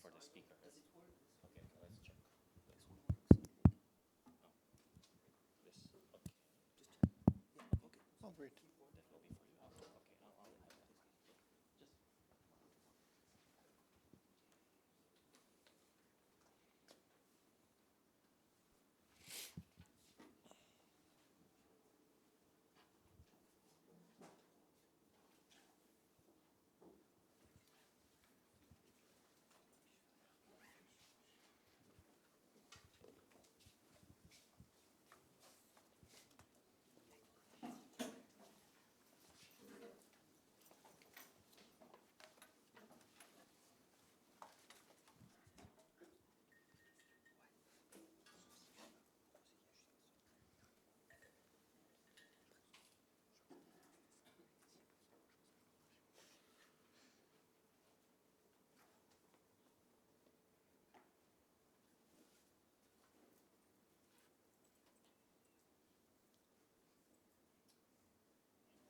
for the speaker. Okay, let's check. This, okay. Oh, great. That will be for you. Okay, I'll have that. Just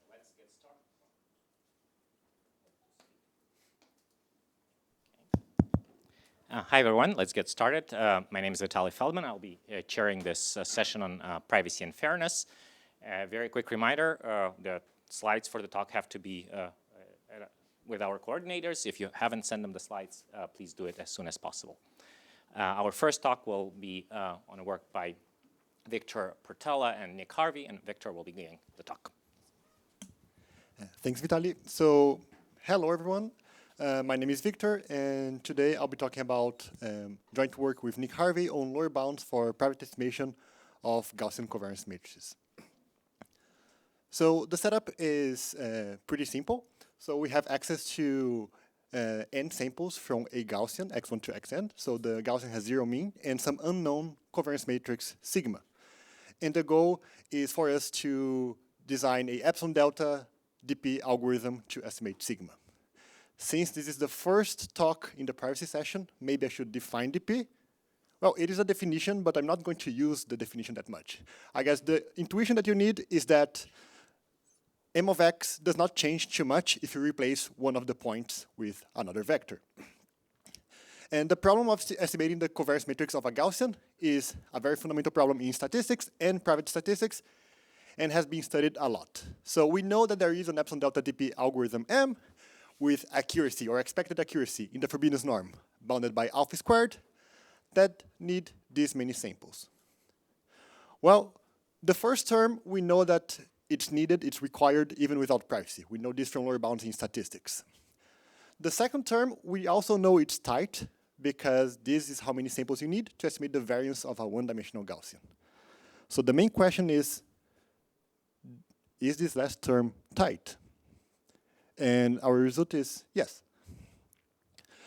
let's get started. Hi, everyone. Let's get started. My name is Vitaly Feldman. I'll be chairing this session on privacy and fairness. Very quick reminder, the slides for the talk have to be with our coordinators. If you haven't sent them the slides, please do it as soon as possible. Our first talk will be on a work by Victor Portela and Nick Harvey, and Victor will be giving the talk. Thanks, Vitaly. So, hello, everyone. My name is Victor, and today I'll be talking about joint work with Nick Harvey on lower bounds for private estimation of Gaussian covariance matrices. So the setup is pretty simple. So we have access to n samples from a Gaussian, x1 to xn. So the Gaussian has zero mean and some unknown covariance matrix sigma. And the goal is for us to design a epsilon delta DP algorithm to estimate sigma. Since this is the first talk in the privacy session, maybe I should define DP. Well, it is a definition, but I'm not going to use the definition that much. I guess the intuition that you need is that m of x does not change too much if you replace one of the points with another vector. And the problem of estimating the covariance matrix of a Gaussian is a very fundamental problem in statistics and private statistics, and has been studied a lot. So we know that there is an epsilon delta DP algorithm M with accuracy or expected accuracy in the Frobenius norm bounded by alpha squared that need these many samples. Well, the first term, we know that it's needed, it's required even without privacy. We know this from lower bounds in statistics. The second term, we also know it's tight because this is how many samples you need to estimate the variance of a one-dimensional Gaussian. So the main question is this last term tight? And our result is yes.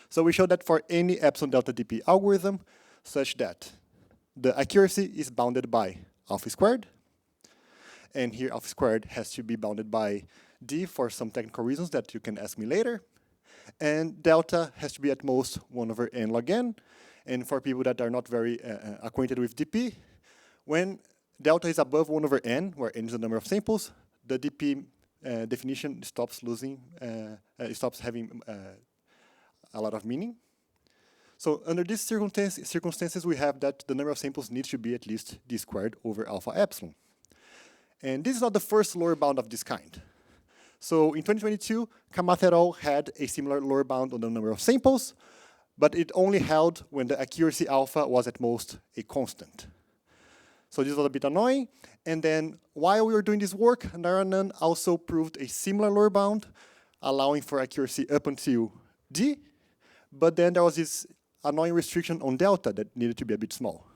So we show that for any epsilon delta DP algorithm such that the accuracy is bounded by alpha squared. And here alpha squared has to be bounded by d for some technical reasons that you can ask me later. And delta has to be at most 1 over n log n. And for people that are not very acquainted with DP, when delta is above 1 over n, where n is the number of samples, the DP definition stops losing, it stops having a lot of meaning. So under these circumstances, we have that the number of samples needs to be at least d squared over alpha epsilon. And this is not the first lower bound of this kind. So in 2022, Kamath et al. Had a similar lower bound on the number of samples, but it only held when the accuracy alpha was at most a constant. So this was a bit annoying. And then while we were doing this work, Narayanan also proved a similar lower bound, allowing for accuracy up until d. But then there was this annoying restriction on delta that needed to be a bit small.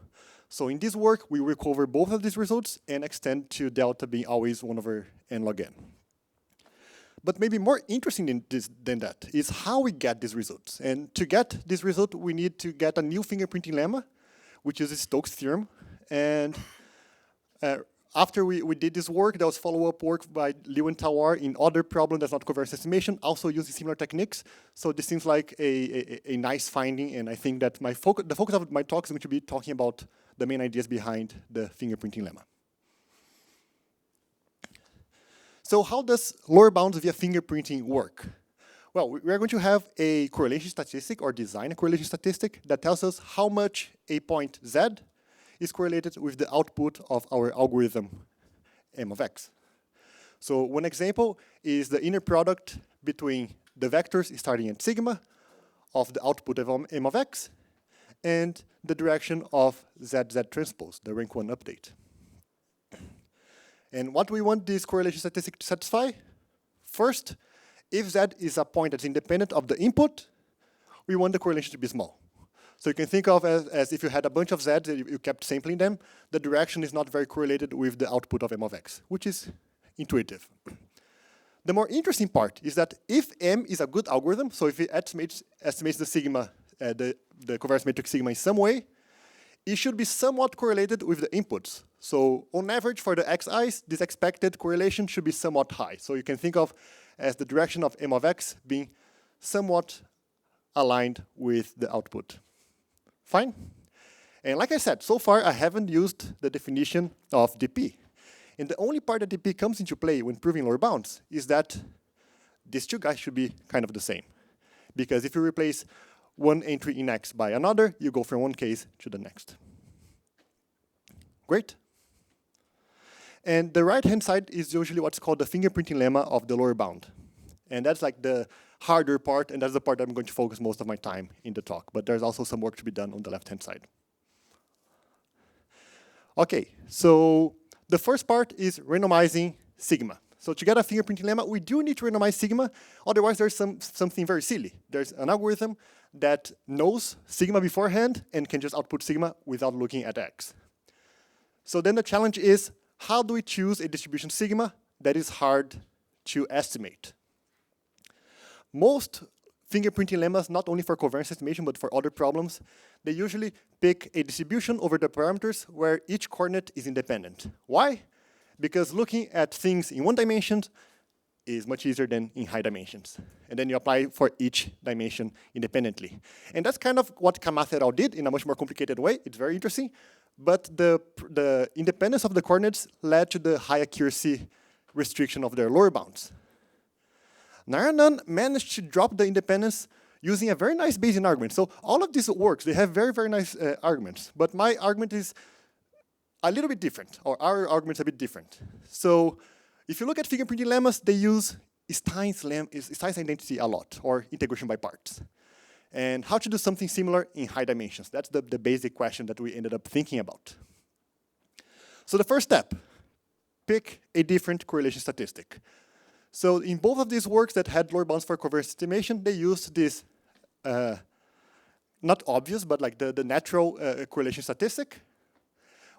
So in this work, we recover both of these results and extend to delta being always 1 over n log n. But maybe more interesting than that is how we get these results. And to get this result, we need to get a new fingerprinting lemma, which is Stokes' theorem. And after we did this work, there was follow-up work by Liu and Tawar in other problems that's not covariance estimation, also using similar techniques. So this seems like a nice finding, and I think that the focus of my talk is going to be talking about the main ideas behind the fingerprinting lemma. So how does lower bounds via fingerprinting work? Well, we are going to have a correlation statistic or design a correlation statistic that tells us how much a point z is correlated with the output of our algorithm m of x. So one example is the inner product between the vectors starting at sigma of the output of m of x and the direction of zz transpose, the rank 1 update. And what we want this correlation statistic to satisfy? First, if z is a point that's independent of the input, we want the correlation to be small. So you can think of as if you had a bunch of z's and you kept sampling them, the direction is not very correlated with the output of m of x, which is intuitive. The more interesting part is that if m is a good algorithm, so if it estimates the sigma, the covariance matrix sigma in some way, it should be somewhat correlated with the inputs. So on average for the xi's, this expected correlation should be somewhat high. So you can think of as the direction of m of x being somewhat aligned with the output. Fine? And like I said, so far I haven't used the definition of dp. And the only part that dp comes into play when proving lower bounds is that these two guys should be kind of the same. Because if you replace one entry in x by another, you go from one case to the next. Great. And the right-hand side is usually what's called the fingerprinting lemma of the lower bound. And that's like the harder part, and that's the part that I'm going to focus most of my time in the talk. But there's also some work to be done on the left-hand side. Okay, so the first part is randomizing sigma. So to get a fingerprinting lemma, we do need to randomize sigma, otherwise there's something very silly. There's an algorithm that knows sigma beforehand and can just output sigma without looking at x. So then the challenge is, how do we choose a distribution sigma that is hard to estimate? Most fingerprinting lemmas, not only for covariance estimation, but for other problems, they usually pick a distribution over the parameters where each coordinate is independent. Why? Because looking at things in one dimension is much easier than in high dimensions. And then you apply for each dimension independently. And that's kind of what Kamath et al. Did in a much more complicated way. It's very interesting. But the independence of the coordinates led to the high accuracy restriction of their lower bounds. Narayanan managed to drop the independence using a very nice Bayesian argument. So all of this works. They have very, very nice arguments. But my argument is a little bit different, or our argument's a bit different. So if you look at fingerprinting lemmas, they use Stein's identity a lot, or integration by parts. And how to do something similar in high dimensions. That's the basic question that we ended up thinking about. So the first step, pick a different correlation statistic. So in both of these works that had lower bounds for covariance estimation, they used this, not obvious, but like the natural correlation statistic.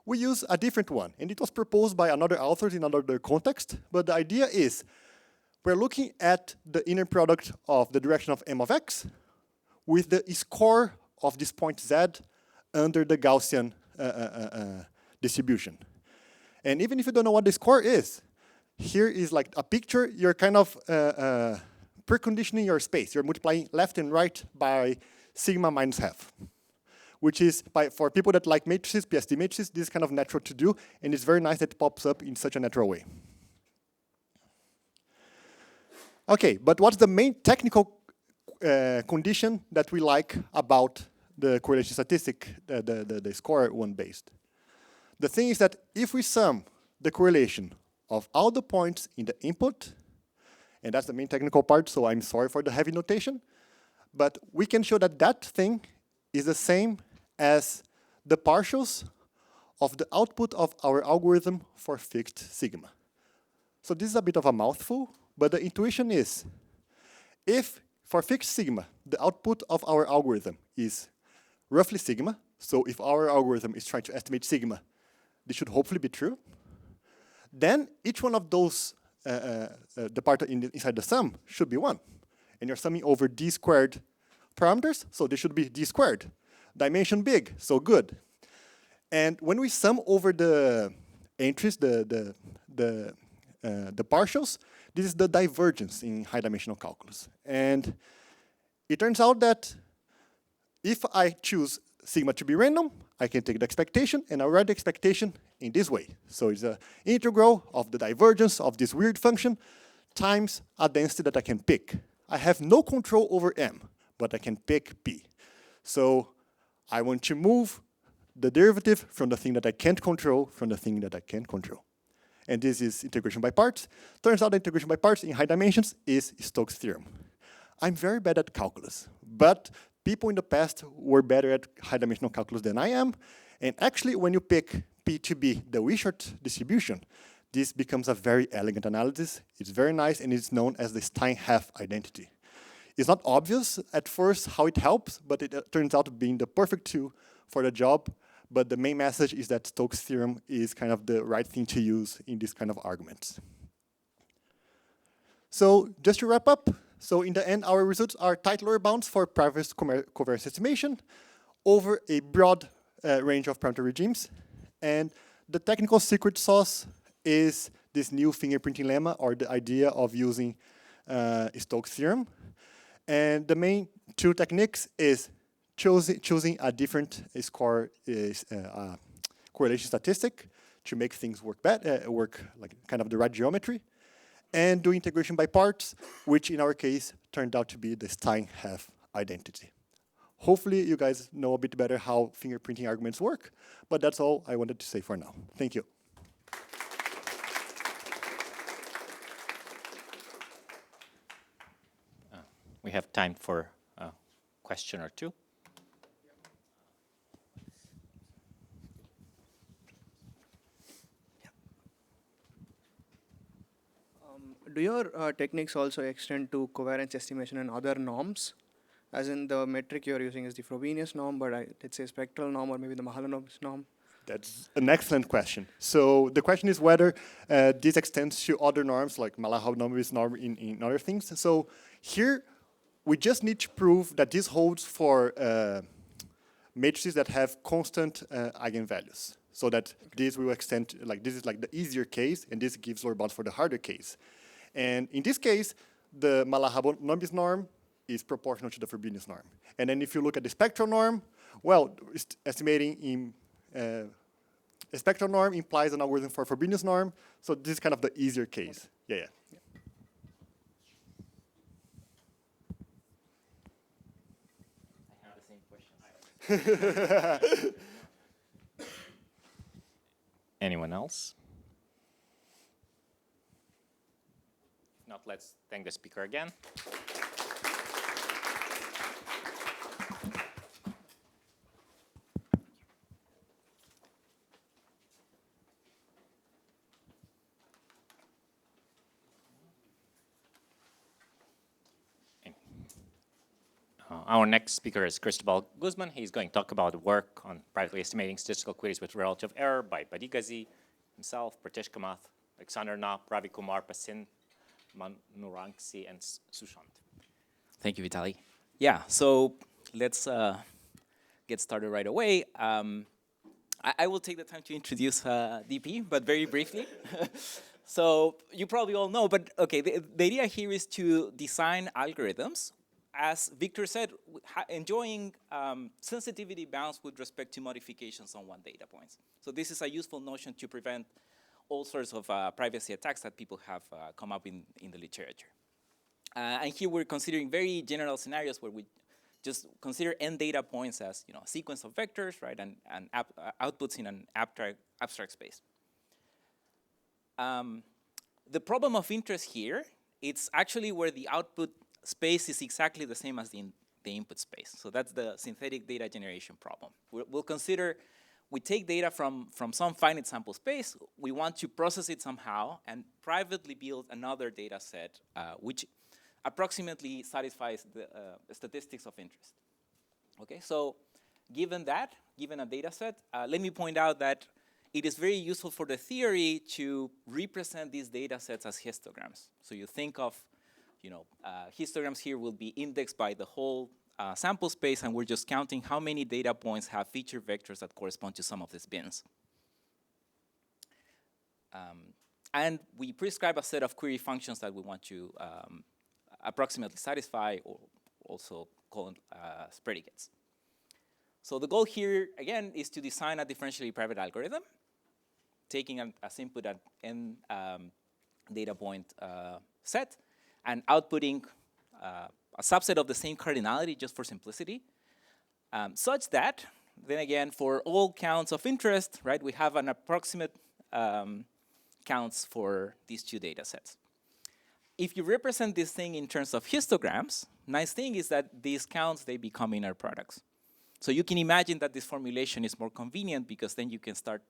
We use a different one, and it was proposed by another author in another context, but the idea is we're looking at the inner product of the direction of m of x with the score of this point z under the Gaussian distribution. And even if you don't know what the score is, here is like a picture. You're kind of preconditioning your space. You're multiplying left and right by sigma minus half, which is, for people that like matrices, PSD matrices, this is kind of natural to do, and it's very nice that it pops up in such a natural way. Okay, but what's the main technical condition that we like about the correlation statistic, the score one based? The thing is that if we sum the correlation of all the points in the input, and that's the main technical part, so I'm sorry for the heavy notation, but we can show that that thing is the same as the partials of the output of our algorithm for fixed sigma. So this is a bit of a mouthful, but the intuition is, if for fixed sigma, the output of our algorithm is roughly sigma, so if our algorithm is trying to estimate sigma, this should hopefully be true, then each one of those, the part inside the sum should be 1. And you're summing over d squared parameters, so this should be d squared. Dimension big, so good. And when we sum over the entries, the partials, this is the divergence in high dimensional calculus. And it turns out that if I choose sigma to be random, I can take the expectation and I write the expectation in this way. So it's an integral of the divergence of this weird function times a density that I can pick. I have no control over M, but I can pick P. So I want to move the derivative from the thing that I can't control from the thing that I can control. And this is integration by parts. Turns out that integration by parts in high dimensions is Stokes' theorem. I'm very bad at calculus, but people in the past were better at high-dimensional calculus than I am. And actually, when you pick P to be the Wishart distribution, this becomes a very elegant analysis. It's very nice, and it's known as the Stein-Hef identity. It's not obvious at first how it helps, but it turns out being the perfect tool for the job. But the main message is that Stokes' theorem is kind of the right thing to use in this kind of arguments. So just to wrap up, so in the end, our results are tight lower bounds for privacy covariance estimation over a broad range of parameter regimes. And the technical secret sauce is this new fingerprinting lemma, or the idea of using Stokes' theorem. And the main two techniques is choosing a different score correlation statistic to make things work like kind of the right geometry, and do integration by parts, which in our case turned out to be the Stein-Hef identity. Hopefully you guys know a bit better how fingerprinting arguments work, but that's all I wanted to say for now. Thank you. We have time for a question or two. Do your techniques also extend to covariance estimation and other norms? As in the metric you're using is the Frobenius norm, but let's say spectral norm or maybe the Mahalanobis norm? That's an excellent question. So the question is whether this extends to other norms like Mahalanobis norm in other things. So here we just need to prove that this holds for matrices that have constant eigenvalues. So that this will extend, like this is like the easier case, and this gives lower bounds for the harder case. And in this case, the Mahalanobis norm is proportional to the Frobenius norm. And then if you look at the spectral norm, well, estimating in a spectral norm implies an algorithm for Frobenius norm. So this is kind of the easier case. Yeah. I have the same question. Anyone else? If not, let's thank the speaker again. Our next speaker is Cristobal Guzman. He's going to talk about work on privately estimating statistical queries with relative error by Badigazi, himself, Pratish Kamath, Alexander Knopp, Ravi Kumar, Pasin, Manurangsi, and Sushant. Thank you, Vitaly. Yeah, so let's get started right away. I will take the time to introduce DP, but very briefly. So you probably all know, but okay, the idea here is to design algorithms, as Victor said, enjoying sensitivity bounds with respect to modifications on one data points. So this is a useful notion to prevent all sorts of privacy attacks that people have come up in the literature. And here we're considering very general scenarios where we just consider n data points as a sequence of vectors, right, and outputs in an abstract space. The problem of interest here, it's actually where the output space is exactly the same as the input space. So that's the synthetic data generation problem. We'll consider, we take data from some finite sample space, we want to process it somehow and privately build another data set which approximately satisfies the statistics of interest. Okay, so given a data set, let me point out that it is very useful for the theory to represent these data sets as histograms. So you think of histograms here will be indexed by the whole sample space, and we're just counting how many data points have feature vectors that correspond to some of these bins. And we prescribe a set of query functions that we want to approximately satisfy, or also called predicates. So the goal here, again, is to design a differentially private algorithm, taking as input an n data point set, and outputting a subset of the same cardinality just for simplicity, such that, then again, for all counts of interest, right, we have an approximate counts for these two data sets. If you represent this thing in terms of histograms, nice thing is that these counts, they become inner products. So you can imagine that this formulation is more convenient because then you can start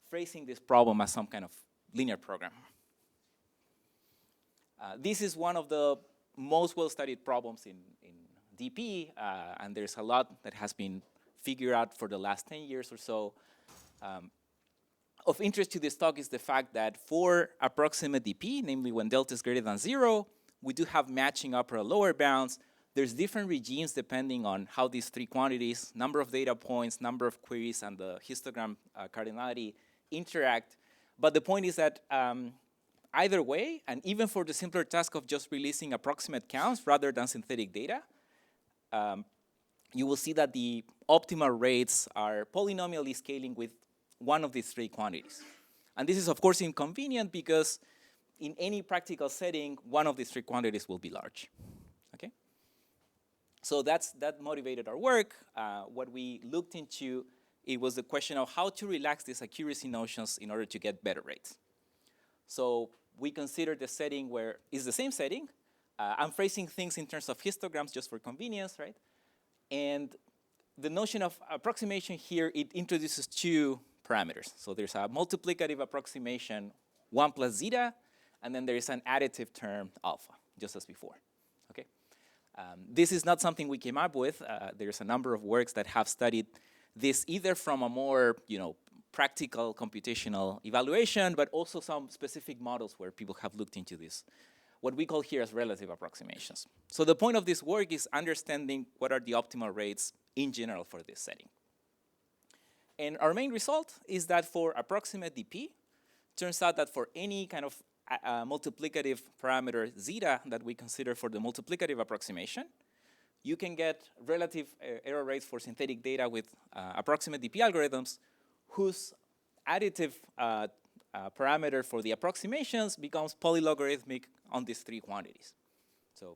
phrasing this problem as some kind of linear program. This is one of the most well-studied problems in DP, and there's a lot that has been figured out for the last 10 years or so. Of interest to this talk is the fact that for approximate DP, namely when delta is greater than 0, we do have matching upper and lower bounds. There's different regimes depending on how these three quantities, number of data points, number of queries, and the histogram cardinality interact. But the point is that either way, and even for the simpler task of just releasing approximate counts rather than synthetic data, you will see that the optimal rates are polynomially scaling with one of these three quantities. And this is, of course, inconvenient because in any practical setting, one of these three quantities will be large. Okay? So that motivated our work. What we looked into, it was the question of how to relax these accuracy notions in order to get better rates. So we considered the setting where it's the same setting. I'm phrasing things in terms of histograms just for convenience, right? And the notion of approximation here, it introduces two parameters. So there's a multiplicative approximation, 1 plus zeta, and then there is an additive term, alpha, just as before. Okay? This is not something we came up with. There's a number of works that have studied this either from a more, practical computational evaluation, but also some specific models where people have looked into this, what we call here as relative approximations. So the point of this work is understanding what are the optimal rates in general for this setting. And our main result is that for approximate DP, turns out that for any kind of multiplicative parameter zeta that we consider for the multiplicative approximation, you can get relative error rates for synthetic data with approximate DP algorithms whose additive parameter for the approximations becomes polylogarithmic on these three quantities. So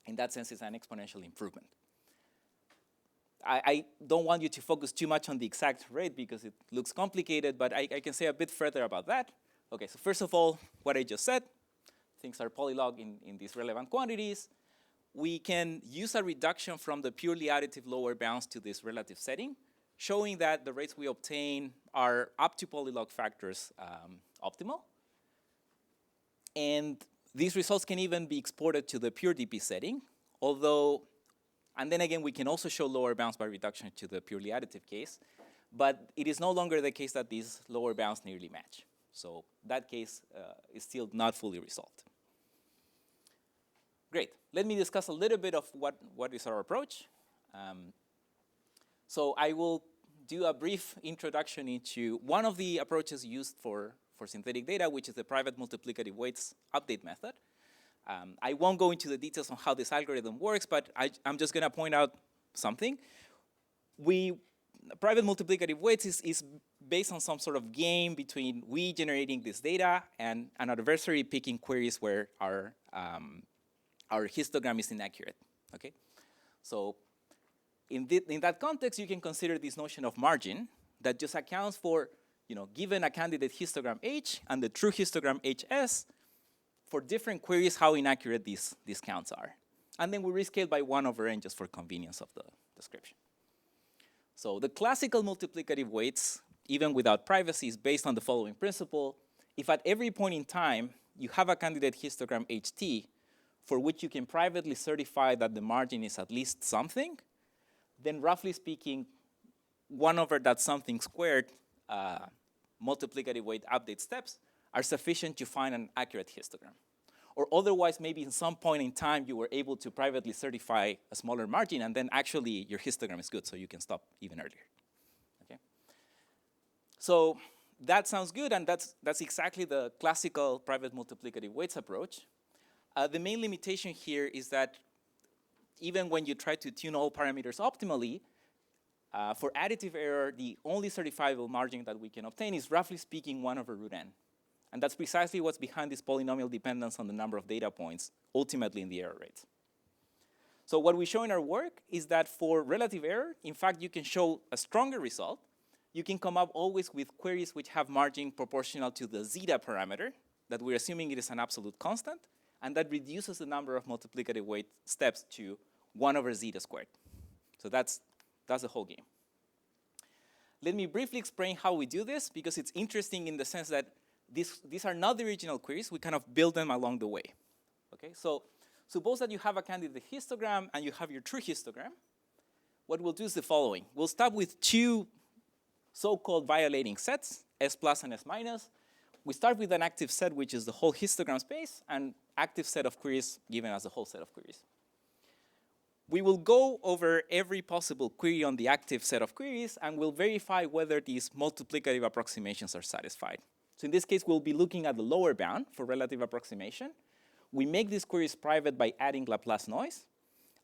in that sense, it's an exponential improvement. I don't want you to focus too much on the exact rate because it looks complicated, but I can say a bit further about that. Okay, so first of all, what I just said, things are polylog in these relevant quantities. We can use a reduction from the purely additive lower bounds to this relative setting, showing that the rates we obtain are up to polylog factors optimal. And these results can even be exported to the pure DP setting, although, and then again, we can also show lower bounds by reduction to the purely additive case, but it is no longer the case that these lower bounds nearly match. So that case is still not fully resolved. Great. Let me discuss a little bit of what is our approach. So I will do a brief introduction into one of the approaches used for synthetic data, which is the private multiplicative weights update method. I won't go into the details on how this algorithm works, but I'm just going to point out something. Private multiplicative weights is based on some sort of game between we generating this data and an adversary picking queries where our histogram is inaccurate. Okay, so in that context, you can consider this notion of margin that just accounts for, given a candidate histogram H and the true histogram HS, for different queries, how inaccurate these counts are. And then we rescale by 1/n just for convenience of the description. So the classical multiplicative weights, even without privacy, is based on the following principle. If at every point in time you have a candidate histogram HT for which you can privately certify that the margin is at least something, then roughly speaking, 1/that something squared multiplicative weight update steps are sufficient to find an accurate histogram. Or otherwise, maybe in some point in time, you were able to privately certify a smaller margin, and then actually your histogram is good, so you can stop even earlier. Okay? So that sounds good, and that's exactly the classical private multiplicative weights approach. The main limitation here is that even when you try to tune all parameters optimally, for additive error, the only certifiable margin that we can obtain is roughly speaking 1/√n. And that's precisely what's behind this polynomial dependence on the number of data points, ultimately in the error rates. So what we show in our work is that for relative error, in fact, you can show a stronger result. You can come up always with queries which have margin proportional to the zeta parameter, that we're assuming it is an absolute constant, and that reduces the number of multiplicative weight steps to 1 over zeta squared. So that's the whole game. Let me briefly explain how we do this, because it's interesting in the sense that these are not the original queries. We kind of build them along the way. Okay, so suppose that you have a candidate histogram and you have your true histogram. What we'll do is the following. We'll start with two so-called violating sets, S plus and S minus. We start with an active set, which is the whole histogram space, and active set of queries given as the whole set of queries. We will go over every possible query on the active set of queries, and we'll verify whether these multiplicative approximations are satisfied. So in this case, we'll be looking at the lower bound for relative approximation. We make these queries private by adding Laplace noise.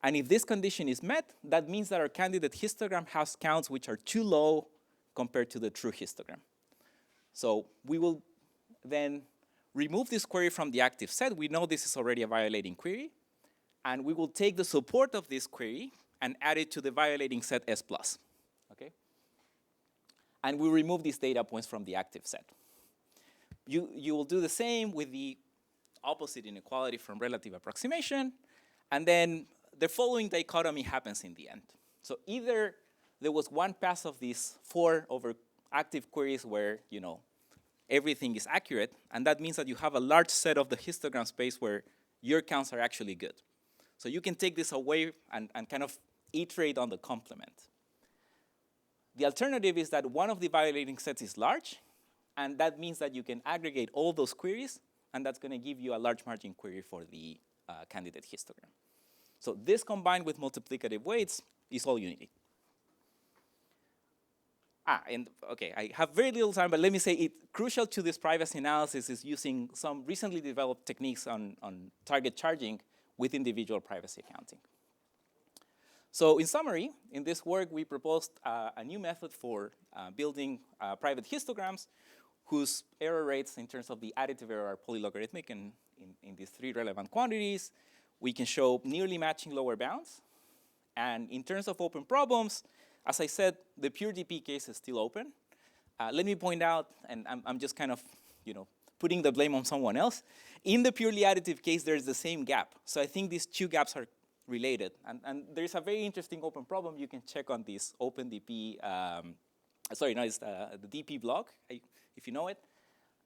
And if this condition is met, that means that our candidate histogram has counts which are too low compared to the true histogram. So we will then remove this query from the active set. We know this is already a violating query. And we will take the support of this query and add it to the violating set S plus. Okay? And we remove these data points from the active set. You will do the same with the opposite inequality from relative approximation. And then the following dichotomy happens in the end. So either there was one pass of these 4 over active queries where, everything is accurate, and that means that you have a large set of the histogram space where your counts are actually good. So you can take this away and kind of iterate on the complement. The alternative is that one of the violating sets is large, and that means that you can aggregate all those queries, and that's going to give you a large margin query for the candidate histogram. So this combined with multiplicative weights is all you need. And okay, I have very little time, but let me say crucial to this privacy analysis is using some recently developed techniques on target charging with individual privacy accounting. So in summary, in this work, we proposed a new method for building private histograms whose error rates in terms of the additive error are polylogarithmic in these 3 relevant quantities. We can show nearly matching lower bounds. And in terms of open problems, as I said, the pure DP case is still open. Let me point out, and I'm just kind of, putting the blame on someone else. In the purely additive case, there's the same gap. So I think these 2 gaps are related. And there's a very interesting open problem you can check on this OpenDP, it's the DP blog, if you know it.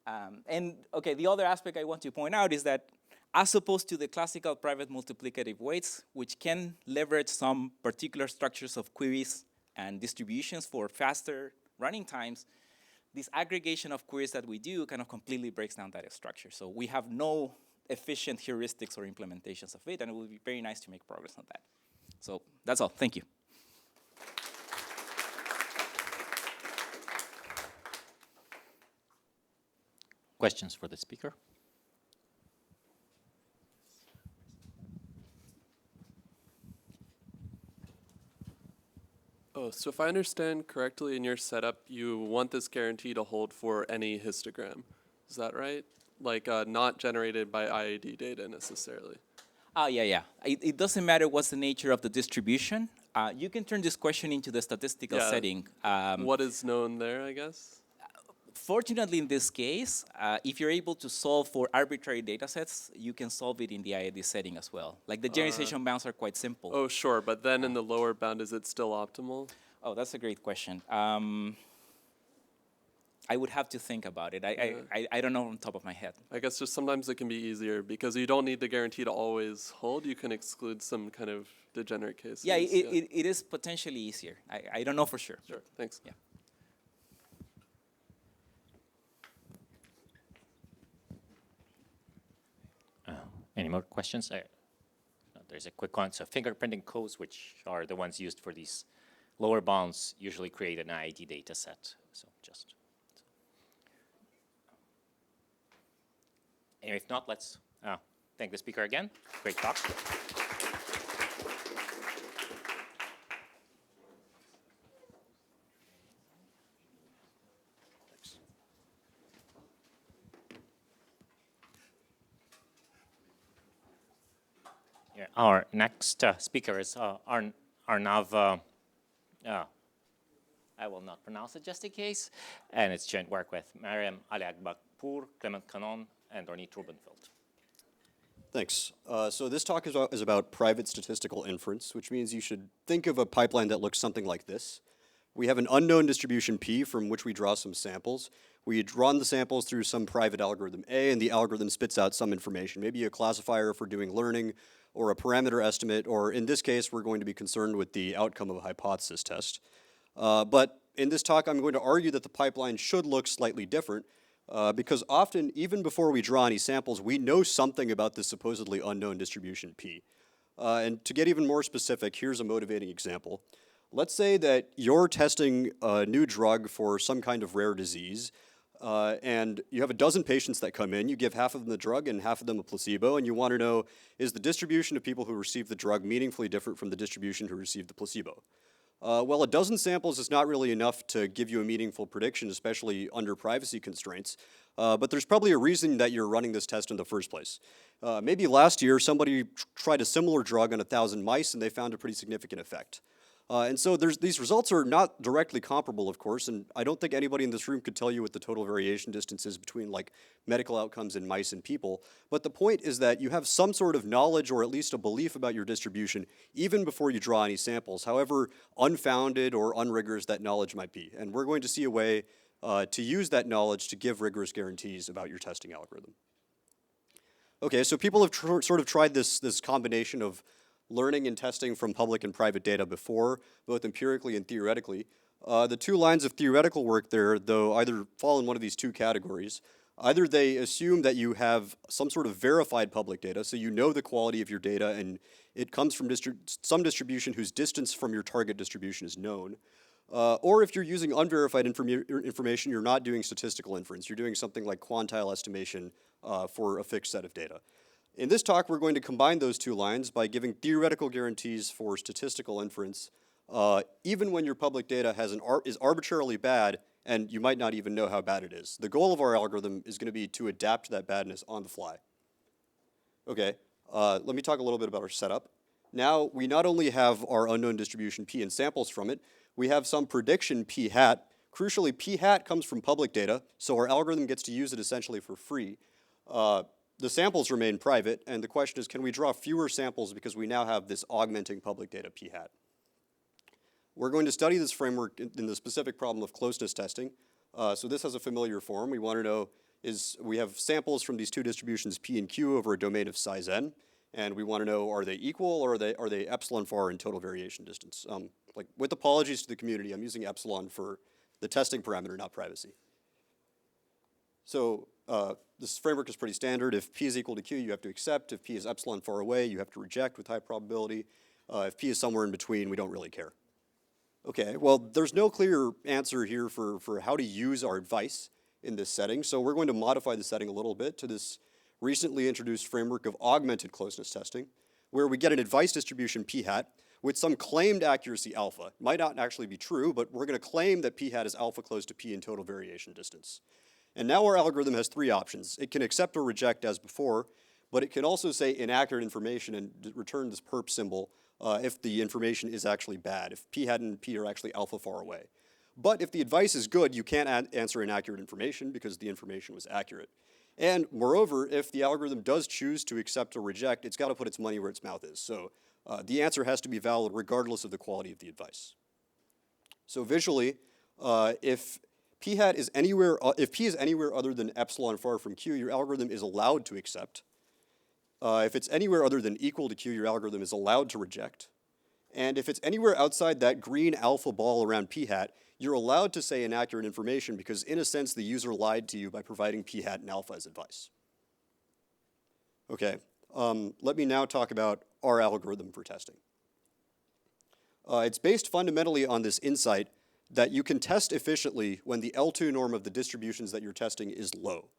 And okay, the other aspect I want to point out is that as opposed to the classical private multiplicative weights, which can leverage some particular structures of queries and distributions for faster running times, this aggregation of queries that we do kind of completely breaks down that structure. So we have no efficient heuristics or implementations of it, and it will be very nice to make progress on that. So that's all. Thank you. Questions for the speaker? Oh, so if I understand correctly in your setup, you want this guarantee to hold for any histogram. Is that right? Like not generated by IAD data necessarily. Yeah. It doesn't matter what's the nature of the distribution. You can turn this question into the statistical setting. What is known there, I guess? Fortunately, in this case, if you're able to solve for arbitrary data sets, you can solve it in the IAD setting as well. Like the generalization bounds are quite simple. Oh, sure. But then in the lower bound, is it still optimal? Oh, that's a great question. I would have to think about it. I don't know on top of my head. I guess just sometimes it can be easier because you don't need the guarantee to always hold. You can exclude some kind of degenerate cases. Yeah, it is potentially easier. I don't know for sure. Sure, thanks. Yeah. Any more questions? There's a quick one. So fingerprinting codes, which are the ones used for these lower bounds, usually create an IID data set. So just. And if not, let's thank the speaker again. Great talk. Yeah, our next speaker is Arnav, I will not pronounce it just in case, and it's joint work with Mariam Ali-Akbakpour, Clement Canon, and Ornit Rubenfeld. Thanks. So this talk is about private statistical inference, which means you should think of a pipeline that looks something like this. We have an unknown distribution P from which we draw some samples. We run the samples through some private algorithm A, and the algorithm spits out some information, maybe a classifier for doing learning, or a parameter estimate, or in this case, we're going to be concerned with the outcome of a hypothesis test. But in this talk, I'm going to argue that the pipeline should look slightly different, because often, even before we draw any samples, we know something about this supposedly unknown distribution P. And to get even more specific, here's a motivating example. Let's say that you're testing a new drug for some kind of rare disease, and you have a dozen patients that come in. You give half of them the drug and half of them a placebo, and you want to know, is the distribution of people who receive the drug meaningfully different from the distribution who received the placebo? Well, a dozen samples is not really enough to give you a meaningful prediction, especially under privacy constraints. But there's probably a reason that you're running this test in the first place. Maybe last year somebody tried a similar drug on 1,000 mice and they found a pretty significant effect. And so these results are not directly comparable, of course, and I don't think anybody in this room could tell you what the total variation distance is between like medical outcomes in mice and people. But the point is that you have some sort of knowledge or at least a belief about your distribution even before you draw any samples, however unfounded or unrigorous that knowledge might be. And we're going to see a way to use that knowledge to give rigorous guarantees about your testing algorithm. Okay, so people have sort of tried this combination of learning and testing from public and private data before, both empirically and theoretically. The two lines of theoretical work there, though, either fall in one of these two categories. Either they assume that you have some sort of verified public data, so you know the quality of your data and it comes from some distribution whose distance from your target distribution is known. Or if you're using unverified information, you're not doing statistical inference. You're doing something like quantile estimation for a fixed set of data. In this talk, we're going to combine those two lines by giving theoretical guarantees for statistical inference, even when your public data is arbitrarily bad and you might not even know how bad it is. The goal of our algorithm is going to be to adapt to that badness on the fly. Okay, let me talk a little bit about our setup. Now, we not only have our unknown distribution P and samples from it, we have some prediction P hat. Crucially, P hat comes from public data, so our algorithm gets to use it essentially for free. The samples remain private, and the question is, can we draw fewer samples because we now have this augmenting public data P hat? We're going to study this framework in the specific problem of closeness testing. So this has a familiar form. We want to know we have samples from these two distributions P and Q over a domain of size n, and we want to know, are they equal or are they epsilon far in total variation distance? Like with apologies to the community, I'm using epsilon for the testing parameter, not privacy. So this framework is pretty standard. If P is equal to Q, you have to accept. If P is epsilon far away, you have to reject with high probability. If P is somewhere in between, we don't really care. Okay, well, there's no clear answer here for how to use our advice in this setting, so we're going to modify the setting a little bit to this recently introduced framework of augmented closeness testing, where we get an advice distribution P hat with some claimed accuracy alpha. It might not actually be true, but we're going to claim that P hat is alpha close to P in total variation distance. And now our algorithm has three options. It can accept or reject as before, but it can also say inaccurate information and return this perp symbol if the information is actually bad, if P hat and P are actually alpha far away. But if the advice is good, you can't answer inaccurate information because the information was accurate. And moreover, if the algorithm does choose to accept or reject, it's got to put its money where its mouth is. So the answer has to be valid regardless of the quality of the advice. So visually, if P is anywhere other than epsilon far from Q, your algorithm is allowed to accept. If it's anywhere other than equal to Q, your algorithm is allowed to reject. And if it's anywhere outside that green alpha ball around P hat, you're allowed to say inaccurate information because in a sense the user lied to you by providing P hat and alpha as advice. Okay, let me now talk about our algorithm for testing. It's based fundamentally on this insight that you can test efficiently when the L2 norm of the distributions that you're testing is low.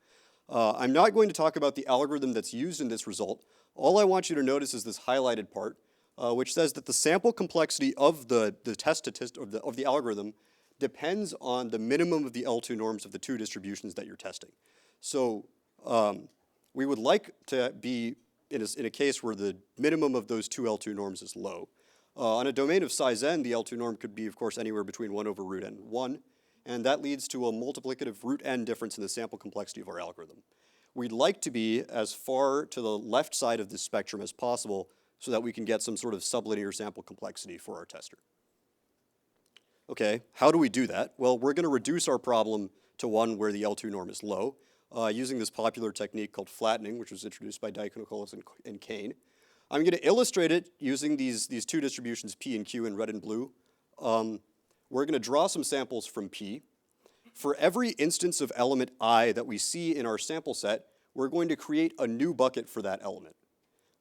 I'm not going to talk about the algorithm that's used in this result. All I want you to notice is this highlighted part, which says that the sample complexity of the algorithm depends on the minimum of the L2 norms of the two distributions that you're testing. So we would like to be in a case where the minimum of those two L2 norms is low. On a domain of size n, the L2 norm could be, of course, anywhere between 1 over root n and 1, and that leads to a multiplicative root n difference in the sample complexity of our algorithm. We'd like to be as far to the left side of this spectrum as possible so that we can get some sort of sublinear sample complexity for our tester. Okay, how do we do that? Well, we're going to reduce our problem to one where the L2 norm is low, using this popular technique called flattening, which was introduced by Diakonokolos and Kane. I'm going to illustrate it using these two distributions, P and Q in red and blue. We're going to draw some samples from P. For every instance of element I that we see in our sample set, we're going to create a new bucket for that element.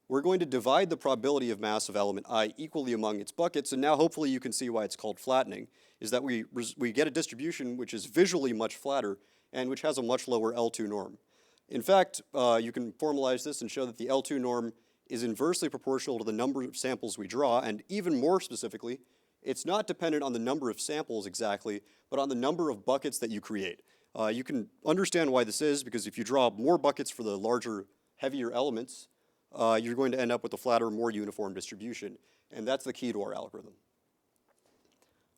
We're going to divide the probability of mass of element I equally among its buckets, and now hopefully you can see why it's called flattening, is that we get a distribution which is visually much flatter and which has a much lower L2 norm. In fact, you can formalize this and show that the L2 norm is inversely proportional to the number of samples we draw, and even more specifically, it's not dependent on the number of samples exactly, but on the number of buckets that you create. You can understand why this is, because if you draw more buckets for the larger, heavier elements, you're going to end up with a flatter, more uniform distribution, and that's the key to our algorithm.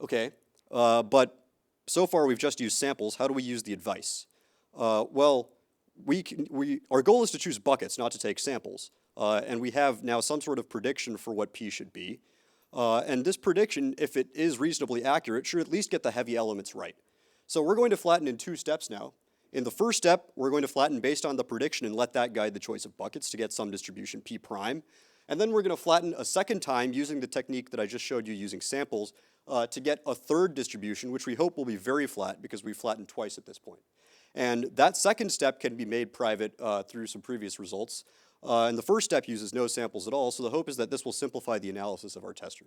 Okay, but so far we've just used samples. How do we use the advice? Well, our goal is to choose buckets, not to take samples. And we have now some sort of prediction for what P should be. And this prediction, if it is reasonably accurate, should at least get the heavy elements right. So we're going to flatten in 2 steps now. In the first step, we're going to flatten based on the prediction and let that guide the choice of buckets to get some distribution P prime. And then we're going to flatten a second time using the technique that I just showed you using samples to get a third distribution, which we hope will be very flat because we flattened twice at this point. And that second step can be made private through some previous results. And the first step uses no samples at all, so the hope is that this will simplify the analysis of our tester.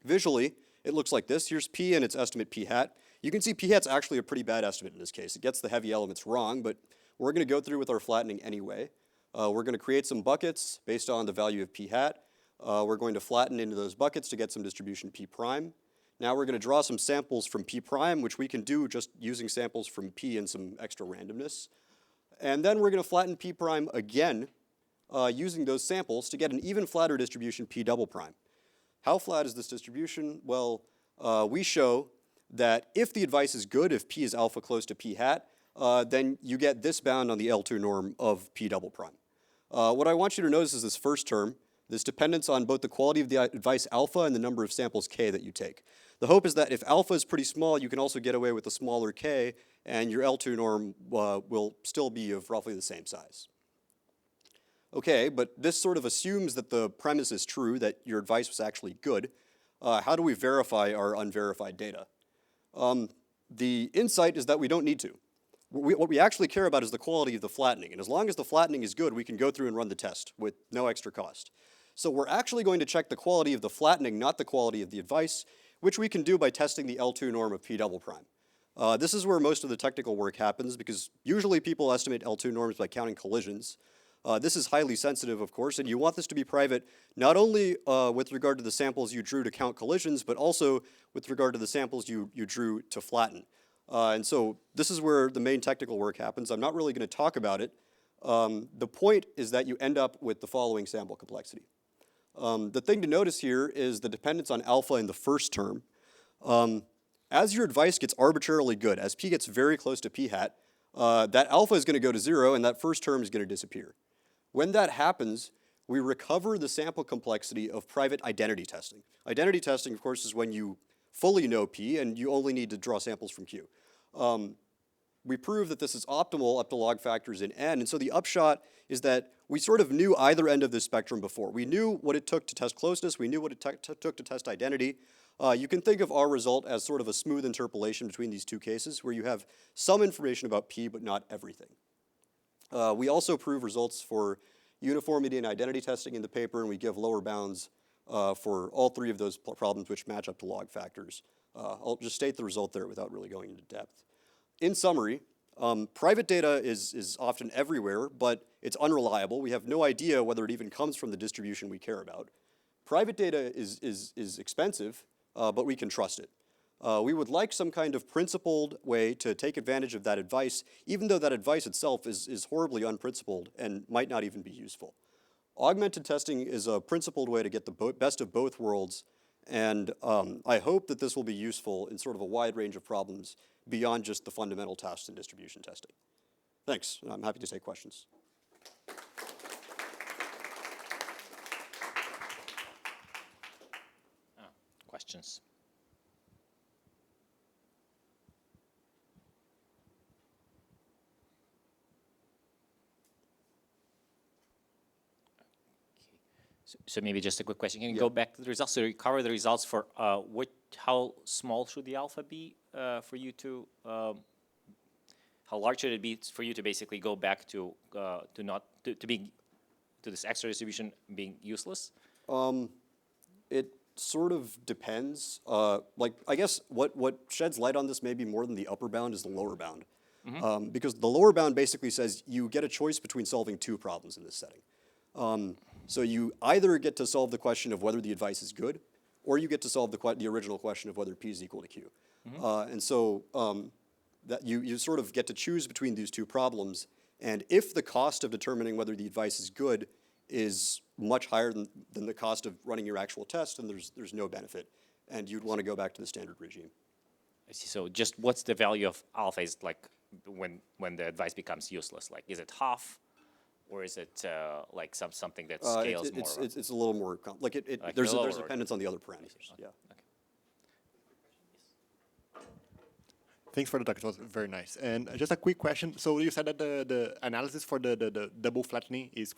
Visually, it looks like this. Here's P and its estimate P hat. You can see P hat's actually a pretty bad estimate in this case. It gets the heavy elements wrong, but we're going to go through with our flattening anyway. We're going to create some buckets based on the value of P hat. We're going to flatten into those buckets to get some distribution P prime. Now we're going to draw some samples from P prime, which we can do just using samples from P and some extra randomness. And then we're going to flatten P prime again using those samples to get an even flatter distribution P double prime. How flat is this distribution? Well, we show that if the advice is good, if P is alpha close to P hat, then you get this bound on the L2 norm of P double prime. What I want you to notice is this first term, this dependence on both the quality of the advice alpha and the number of samples K that you take. The hope is that if alpha is pretty small, you can also get away with a smaller K, and your L2 norm will still be of roughly the same size. Okay, but this sort of assumes that the premise is true, that your advice was actually good. How do we verify our unverified data? The insight is that we don't need to. What we actually care about is the quality of the flattening, and as long as the flattening is good, we can go through and run the test with no extra cost. So we're actually going to check the quality of the flattening, not the quality of the advice, which we can do by testing the L2 norm of P double prime. This is where most of the technical work happens, because usually people estimate L2 norms by counting collisions. This is highly sensitive, of course, and you want this to be private not only with regard to the samples you drew to count collisions, but also with regard to the samples you drew to flatten. And so this is where the main technical work happens. I'm not really going to talk about it. The point is that you end up with the following sample complexity. The thing to notice here is the dependence on alpha in the first term. As your advice gets arbitrarily good, as P gets very close to P hat, that alpha is going to go to 0 and that first term is going to disappear. When that happens, we recover the sample complexity of private identity testing. Identity testing, of course, is when you fully know P and you only need to draw samples from Q. We prove that this is optimal up to log factors in n, and so the upshot is that we sort of knew either end of this spectrum before. We knew what it took to test closeness, we knew what it took to test identity. You can think of our result as sort of a smooth interpolation between these two cases, where you have some information about P, but not everything. We also prove results for uniformity and identity testing in the paper, and we give lower bounds for all three of those problems which match up to log factors. I'll just state the result there without really going into depth. In summary, private data is often everywhere, but it's unreliable. We have no idea whether it even comes from the distribution we care about. Private data is expensive, but we can trust it. We would like some kind of principled way to take advantage of that advice, even though that advice itself is horribly unprincipled and might not even be useful. Augmented testing is a principled way to get the best of both worlds, and I hope that this will be useful in sort of a wide range of problems beyond just the fundamental tasks in distribution testing. Thanks. I'm happy to take questions. Questions? So maybe just a quick question. Can you go back to the results? So you cover the results for how small should the alpha be for you to, how large should it be for you to basically go back to this extra distribution being useless? It sort of depends. Like, I guess what sheds light on this maybe more than the upper bound is the lower bound. Because the lower bound basically says you get a choice between solving two problems in this setting. So you either get to solve the question of whether the advice is good, or you get to solve the original question of whether P is equal to Q. And so that you sort of get to choose between these two problems. And if the cost of determining whether the advice is good is much higher than the cost of running your actual test, then there's no benefit. And you'd want to go back to the standard regime. I see. So just what's the value of alpha is like when the advice becomes useless? Like, is it half? Or is it like something that scales more? It's a little more, like Like there's lower dependence on the other parameters. Yeah. Okay. Thanks for the talk. It was very nice. And just a quick question. So you said that the analysis for the double flattening is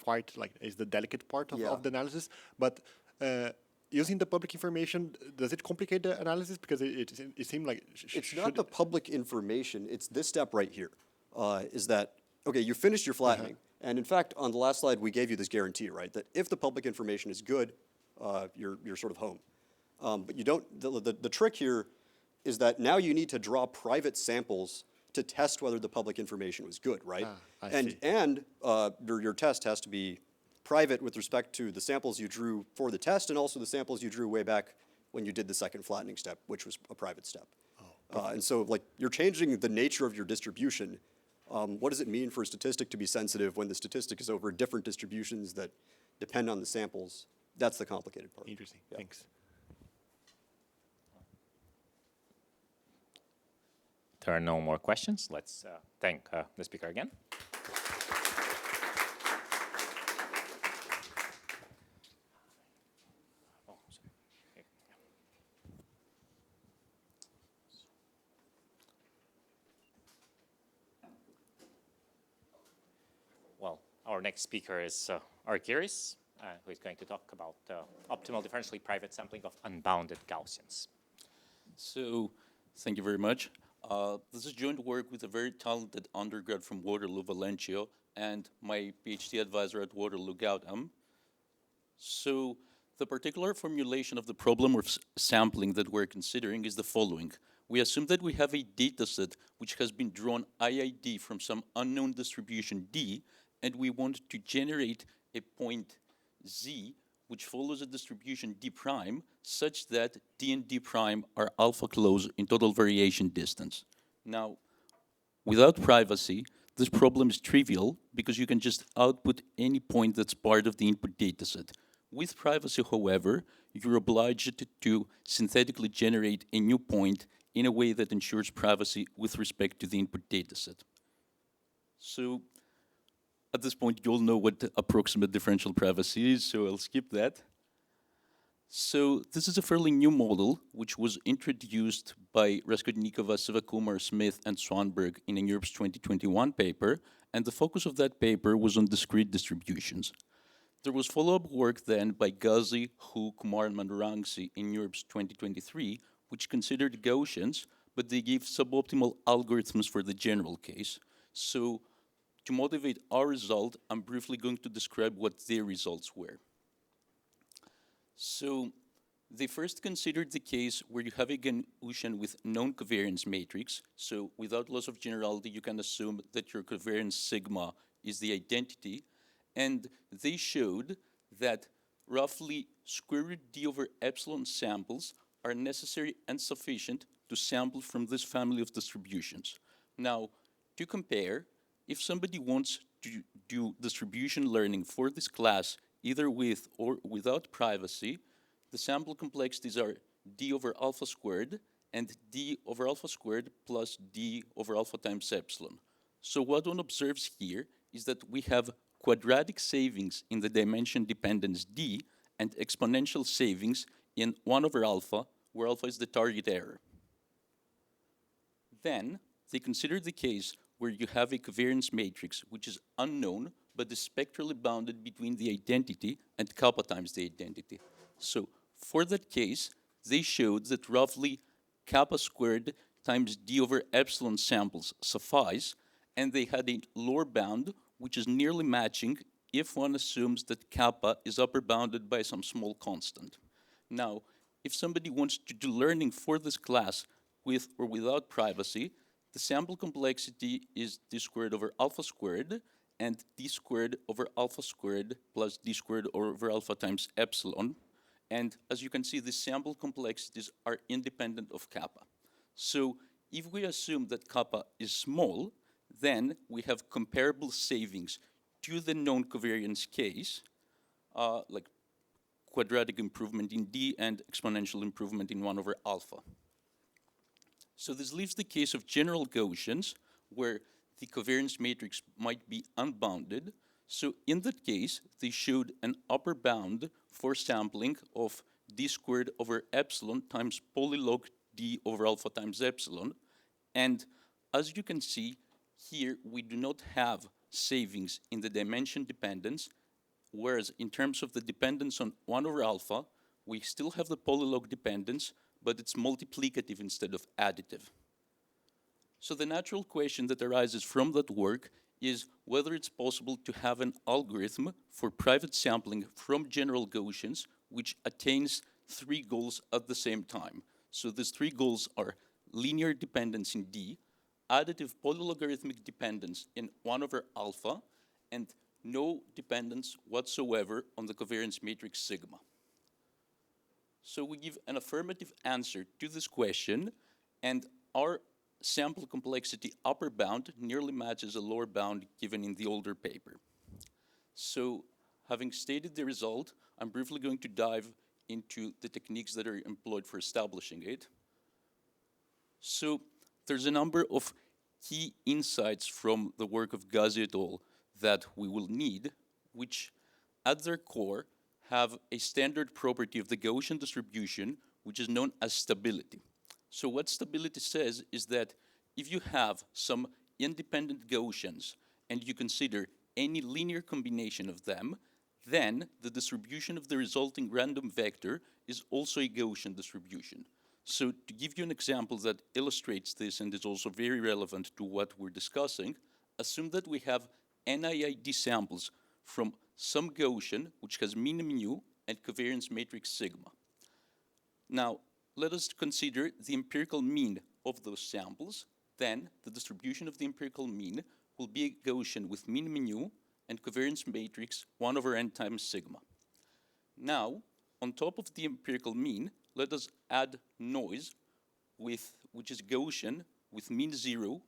is the delicate part of the analysis. But using the public information, does it complicate the analysis? Because it seemed like It's not the public information. It's this step right here. Is that, okay, you finished your flattening. And in fact, on the last slide, we gave you this guarantee, right? That if the public information is good, you're sort of home. But you don't, the trick here is that now you need to draw private samples to test whether the public information was good, right? And your test has to be private with respect to the samples you drew for the test and also the samples you drew way back when you did the second flattening step, which was a private step. And so like you're changing the nature of your distribution. What does it mean for a statistic to be sensitive when the statistic is over different distributions that depend on the samples? That's the complicated part. Interesting. Yeah. Thanks. There are no more questions. Let's thank the speaker again. Oh, sorry. Okay. Well, our next speaker is Argyris, who is going to talk about optimal differentially private sampling of unbounded Gaussians. So, thank you very much. This is joint work with a very talented undergrad from Waterloo, Valencio, and my PhD advisor at Waterloo, Gautam. So, the particular formulation of the problem of sampling that we're considering is the following. We assume that we have a dataset which has been drawn IID from some unknown distribution D, and we want to generate a point Z which follows a distribution D prime such that D and D prime are alpha close in total variation distance. Now, without privacy, this problem is trivial because you can just output any point that's part of the input dataset. With privacy, however, you're obliged to synthetically generate a new point in a way that ensures privacy with respect to the input dataset. So, at this point, you all know what approximate differential privacy is, so I'll skip that. So this is a fairly new model, which was introduced by Raskolnikova, Sivakumar, Smith, and Swanberg in a NURBS 2021 paper, and the focus of that paper was on discrete distributions. There was follow-up work then by Ghazi, Hu, Kumar, and Mandarangsi in NURBS 2023, which considered Gaussians, but they gave suboptimal algorithms for the general case. So to motivate our result, I'm briefly going to describe what their results were. So they first considered the case where you have a Gaussian with known covariance matrix. So without loss of generality, you can assume that your covariance sigma is the identity. And they showed that roughly square root d over epsilon samples are necessary and sufficient to to sample from this family of distributions. Now, to compare, if somebody wants to do distribution learning for this class, either with or without privacy, the sample complexities are d over alpha squared and d over alpha squared plus d over alpha times epsilon. So what one observes here is that we have quadratic savings in the dimension dependence d and exponential savings in 1 over alpha, where alpha is the target error. Then they consider the case where you have a covariance matrix which is unknown but is spectrally bounded between the identity and kappa times the identity. So for that case, they showed that roughly kappa squared times d over epsilon samples suffice, and they had a lower bound which is nearly matching if one assumes that kappa is upper bounded by some small constant. Now, if somebody wants to do learning for this class with or without privacy, the sample complexity is d squared over alpha squared and d squared over alpha squared plus d squared over alpha times epsilon. And as you can see, the sample complexities are independent of kappa. So if we assume that kappa is small, then we have comparable savings to the known covariance case, like quadratic improvement in d and exponential improvement in 1 over alpha. So this leaves the case of general Gaussians, where the covariance matrix might be unbounded. So in that case, they showed an upper bound for sampling of d squared over epsilon times polylog d over alpha times epsilon. And as you can see, here we do not have savings in the dimension dependence, whereas in terms of the dependence on 1 over alpha, we still have the polylog dependence, but it's multiplicative instead of additive. So the natural question that arises from that work is whether it's possible to have an algorithm for private sampling from general Gaussians which attains 3 goals at the same time. So these 3 goals are linear dependence in D, additive polylogarithmic dependence in 1 over alpha, and no dependence whatsoever on the covariance matrix sigma. So we give an affirmative answer to this question, and our sample complexity upper bound nearly matches a lower bound given in the older paper. So having stated the result, I'm briefly going to dive into the techniques that are employed for establishing it. So there's a number of key insights from the work of Ghazi et al. That we will need, which at their core have a standard property of the Gaussian distribution, which is known as stability. So what stability says is that if you have some independent Gaussians and you consider any linear combination of them, then the distribution of the resulting random vector is also a Gaussian distribution. So to give you an example that illustrates this and is also very relevant to what we're discussing, assume that we have NIID samples from some Gaussian which has mean mu and covariance matrix sigma. Now, let us consider the empirical mean of those samples. Then the distribution of the empirical mean will be a Gaussian with mean mu and covariance matrix 1 over n times sigma. Now, on top of the empirical mean, let us add noise, which is Gaussian with mean 0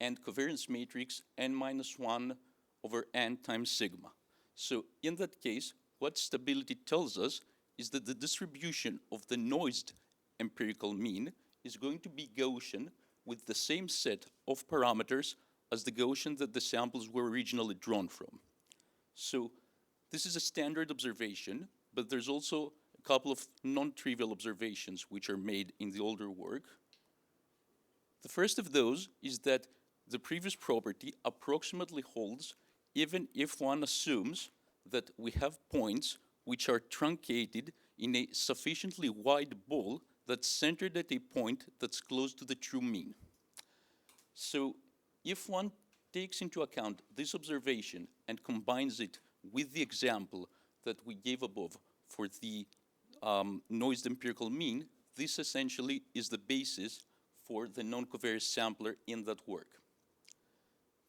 and covariance matrix n minus 1 over n times sigma. So in that case, what stability tells us is that the distribution of the noised empirical mean is going to be Gaussian with the same set of parameters as the Gaussian that the samples were originally drawn from. So this is a standard observation, but there's also a couple of non-trivial observations which are made in the older work. The first of those is that the previous property approximately holds even if one assumes that we have points which are truncated in a sufficiently wide ball that's centered at a point that's close to the true mean. So if one takes into account this observation and combines it with the example that we gave above for the noised empirical mean, this essentially is the basis for the non-covariance sampler in that work.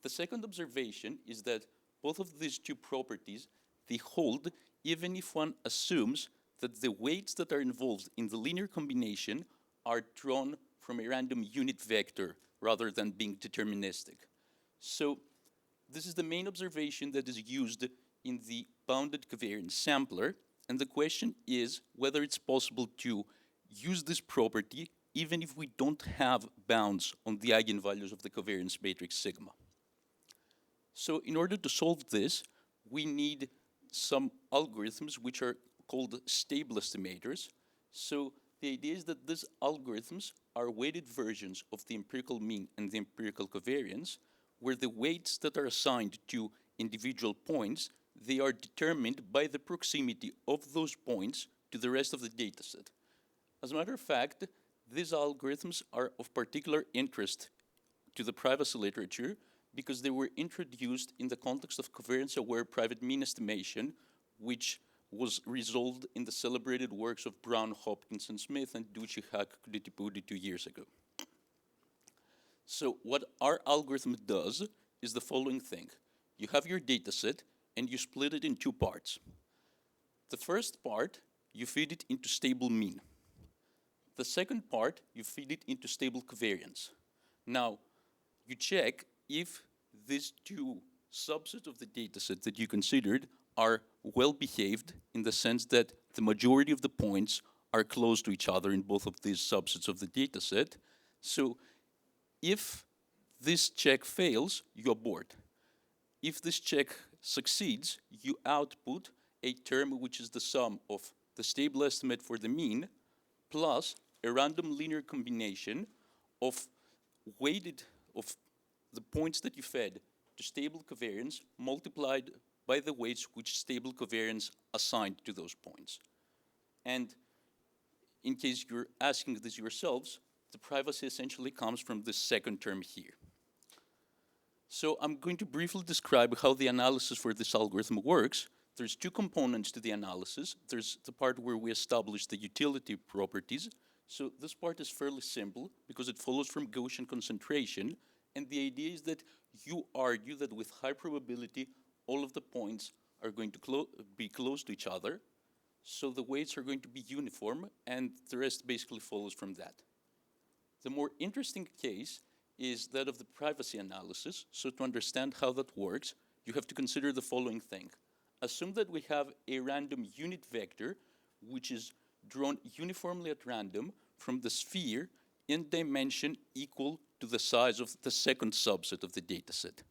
The second observation is that both of these two properties, they hold even if one assumes that the weights that are involved in the linear combination are drawn from a random unit vector rather than being deterministic. So this is the main observation that is used in the bounded covariance sampler, and the question is whether it's possible to use this property even if we don't have bounds on the eigenvalues of the covariance matrix sigma. So in order to solve this, we need some algorithms which are called stable estimators. So the idea is that these algorithms are weighted versions of the empirical mean and the empirical covariance, where the weights that are assigned to individual points, they are determined by the proximity of those points to the rest of the dataset. As a matter of fact, these algorithms are of particular interest to the privacy literature because they were introduced in the context of covariance-aware private mean estimation, which was resolved in the celebrated works of Brown, Hopkinson, Smith, and Ducci, Hack, Kuditipudi 2 years ago. So what our algorithm does is the following thing. You have your data set, and you split it in two parts. The first part, you feed it into stable mean. The second part, you feed it into stable covariance. Now, you check if these two subsets of the data set that you considered are well behaved in the sense that the majority of the points are close to each other in both of these subsets of the data set. So if this check fails, you abort. If this check succeeds, you output a term which is the sum of the stable estimate for the mean plus a random linear combination of the points that you fed to stable covariance multiplied by the weights which stable covariance assigned to those points. And in case you're asking this yourselves, the privacy essentially comes from this second term here. So I'm going to briefly describe how the analysis for this algorithm works. There's two components to the analysis. There's the part where we establish the utility properties. So this part is fairly simple because it follows from Gaussian concentration. And the idea is that you argue that with high probability, all of the points are going to be close to each other. So the weights are going to be uniform, and the rest basically follows from that. The more interesting case is that of the privacy analysis. So to understand how that works, you have to consider the following thing. Assume that we have a random unit vector, which is drawn uniformly at random from the sphere in dimension equal to the size of the second subset of the dataset.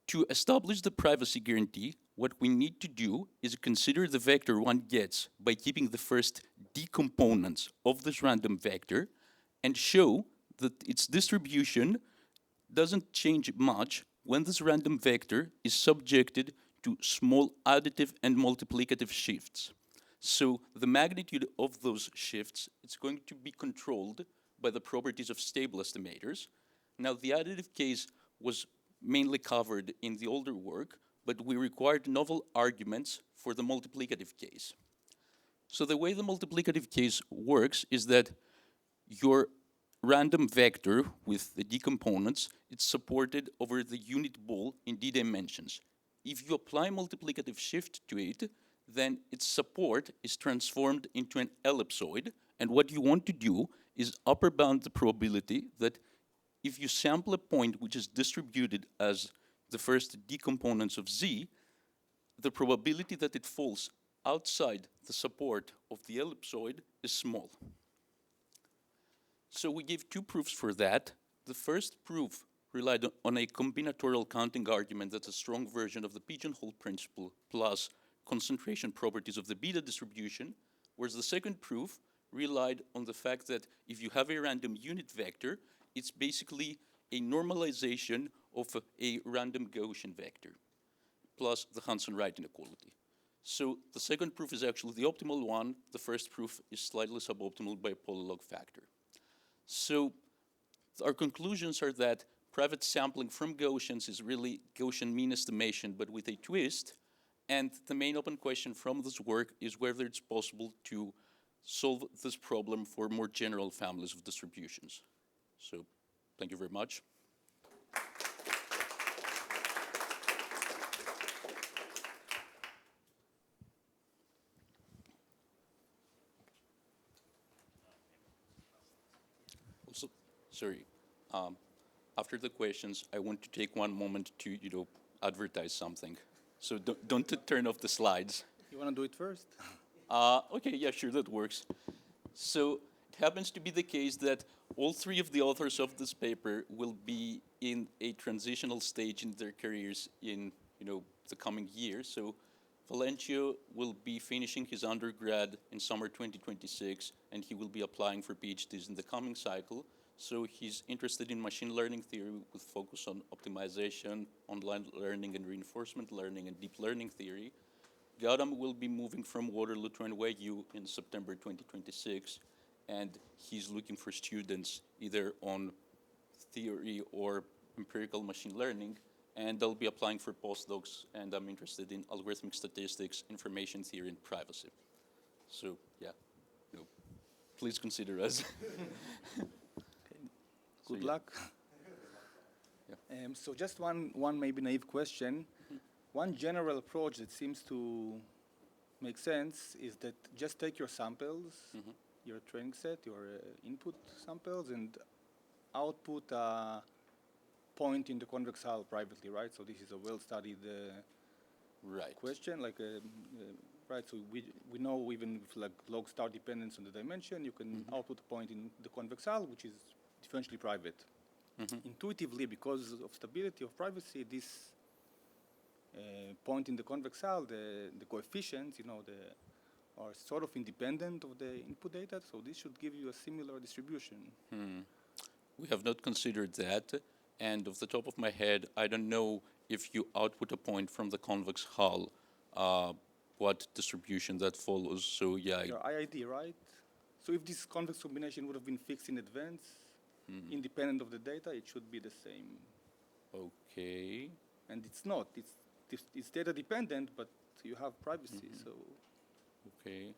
To establish the privacy guarantee, what we need to do is consider the vector one gets by keeping the first d components of this random vector and show that its distribution doesn't change much when this random vector is subjected to small additive and multiplicative shifts. So the magnitude of those shifts is going to be controlled by the properties of stable estimators. Now, the additive case was mainly covered in the older work, but we required novel arguments for the multiplicative case. So the way the multiplicative case works is that your random vector with the d components, it's supported over the unit ball in d dimensions. If you apply multiplicative shift to it, then its support is transformed into an ellipsoid, and what you want to do is upper bound the probability that if you sample a point which is distributed as the first d components of z, the probability that it falls outside the support of the ellipsoid is small. So we give two proofs for that. The first proof relied on a combinatorial counting argument that's a strong version of the pigeonhole principle plus concentration properties of the beta distribution, whereas the second proof relied on the fact that if you have a random unit vector, it's basically a normalization of a random Gaussian vector plus the Hansen-Wright inequality. So the second proof is actually the optimal one. The first proof is slightly suboptimal by a polylog factor. So our conclusions are that private sampling from Gaussians is really Gaussian mean estimation, but with a twist. And the main open question from this work is whether it's possible to solve this problem for more general families of distributions. So thank you very much. Sorry. After the questions, I want to take one moment to, advertise something. So don't turn off the slides. You want to do it first? Okay, yeah, sure, that works. So it happens to be the case that all three of the authors of this paper will be in a transitional stage in their careers in, the coming years. So Valencio will be finishing his undergrad in summer 2026, and he will be applying for PhDs in the coming cycle. So he's interested in machine learning theory with focus on optimization, online learning and reinforcement learning, and deep learning theory. Gautam will be moving from Waterloo to NYU in September 2026, and he's looking for students either on theory or empirical machine learning, and they'll be applying for postdocs, and I'm interested in algorithmic statistics, information theory, and privacy. So, yeah, please consider us. Good yeah. luck. So just one maybe naive question. One general approach that seems to make sense is that just take your samples, your training set, your input samples, and output a point in the convex hull privately, right? So this is a well-studied Right. question, like right? So we know even with like log star dependence on the dimension, you can output a point in the convex hull, which is differentially private. Intuitively, because of stability of privacy, this point in the convex hull, the coefficients, are sort of independent of the input data. So this should give you a similar distribution. We have not considered that, and off the top of my head, I don't know if you output a point from the convex hull, what distribution that follows. So yeah, Your IID, right? So if this convex combination would have been fixed in advance, independent of the data, it should be the same. okay. And it's not. It's data dependent, but you have privacy. So Okay.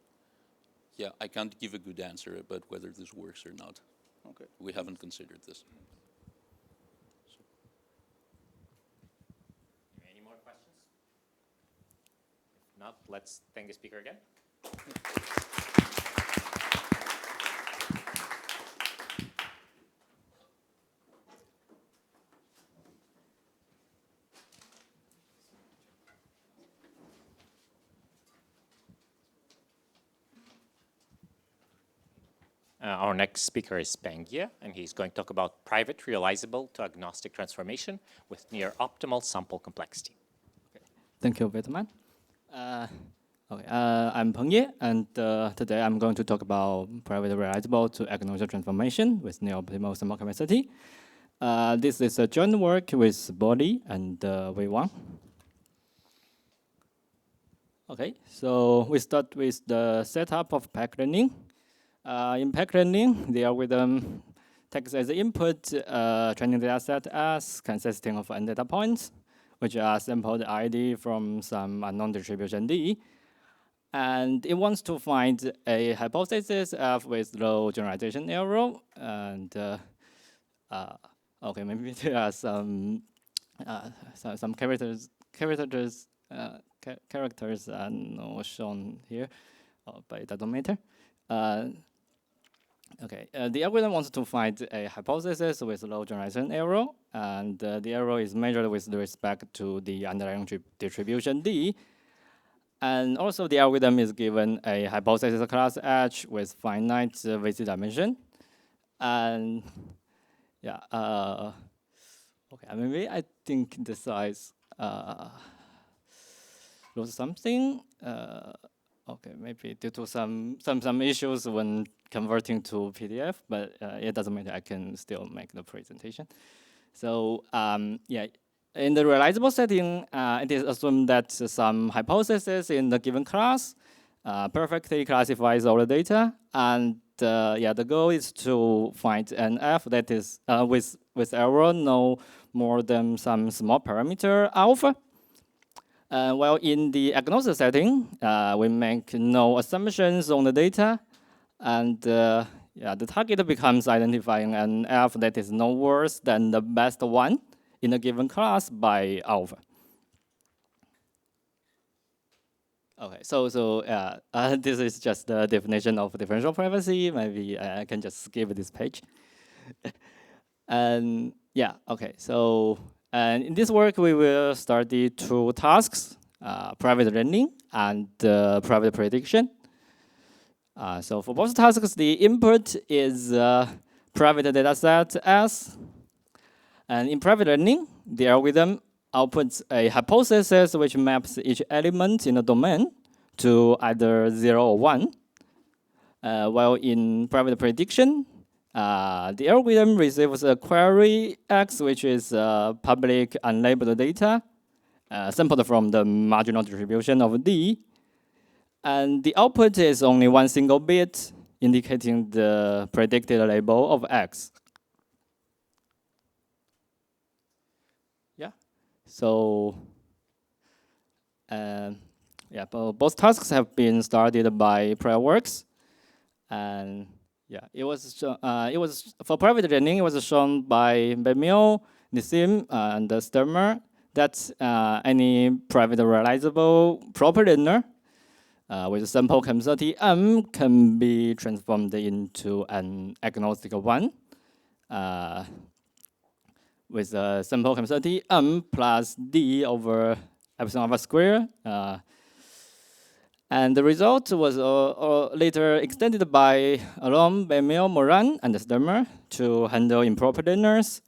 Yeah, I can't give a good answer about whether this works or not. okay. We haven't considered this. Any more questions? If not, let's thank the speaker again. Our next speaker is Bengia, and he's going to talk about private realizable to agnostic transformation with near optimal sample complexity. Thank you, Vetman. I'm Peng Ye, and today I'm going to talk about private realizable to agnostic transformation with near optimal sample capacity. This is a joint work with Body and Wei Wang. Okay, so we start with the setup of pack learning. In pack learning, the algorithm takes as input training data set S consisting of n data points, which are sampled ID from some unknown distribution D. And it wants to find a hypothesis F with low generalization error. And okay, maybe there are some characters are not shown here, but it doesn't matter. Okay, the algorithm wants to find a hypothesis with low generalization error, and the error is measured with respect to the underlying distribution D. And also the algorithm is given a hypothesis class H with finite VC dimension. And yeah, okay, maybe I think the size lose something. Okay, maybe due to some issues when converting to PDF, but it doesn't matter. I can still make the presentation. So yeah, in the realizable setting, it is assumed that some hypothesis in the given class perfectly classifies all the data, and yeah, the goal is to find an F that is with error no more than some small parameter alpha. While in the agnostic setting, we make no assumptions on the data, and yeah, the target becomes identifying an F that is no worse than the best one in a given class by alpha. Okay, so this is just the definition of differential privacy. Maybe I can just skip this page. And yeah, okay. So and in this work, we will study two tasks: private learning and private prediction. So for both tasks, the input is private dataset S, and in private learning, the algorithm outputs a hypothesis which maps each element in a domain to either 0 or 1. While in private prediction, the algorithm receives a query X, which is public unlabeled data, sampled from the marginal distribution of D. And the output is only one single bit, indicating the predicted label of X. Yeah. So, yeah, both tasks have been studied by prior works, and yeah, it was for private learning. It was shown by Bemio, Nissim, and Sturmer that any private realizable proper learner with sample complexity M can be transformed into an agnostic one with a sample complexity M plus D over epsilon alpha square. And the result was later extended by Alom, Bemil, Moran, and Sturmer to handle improper learners.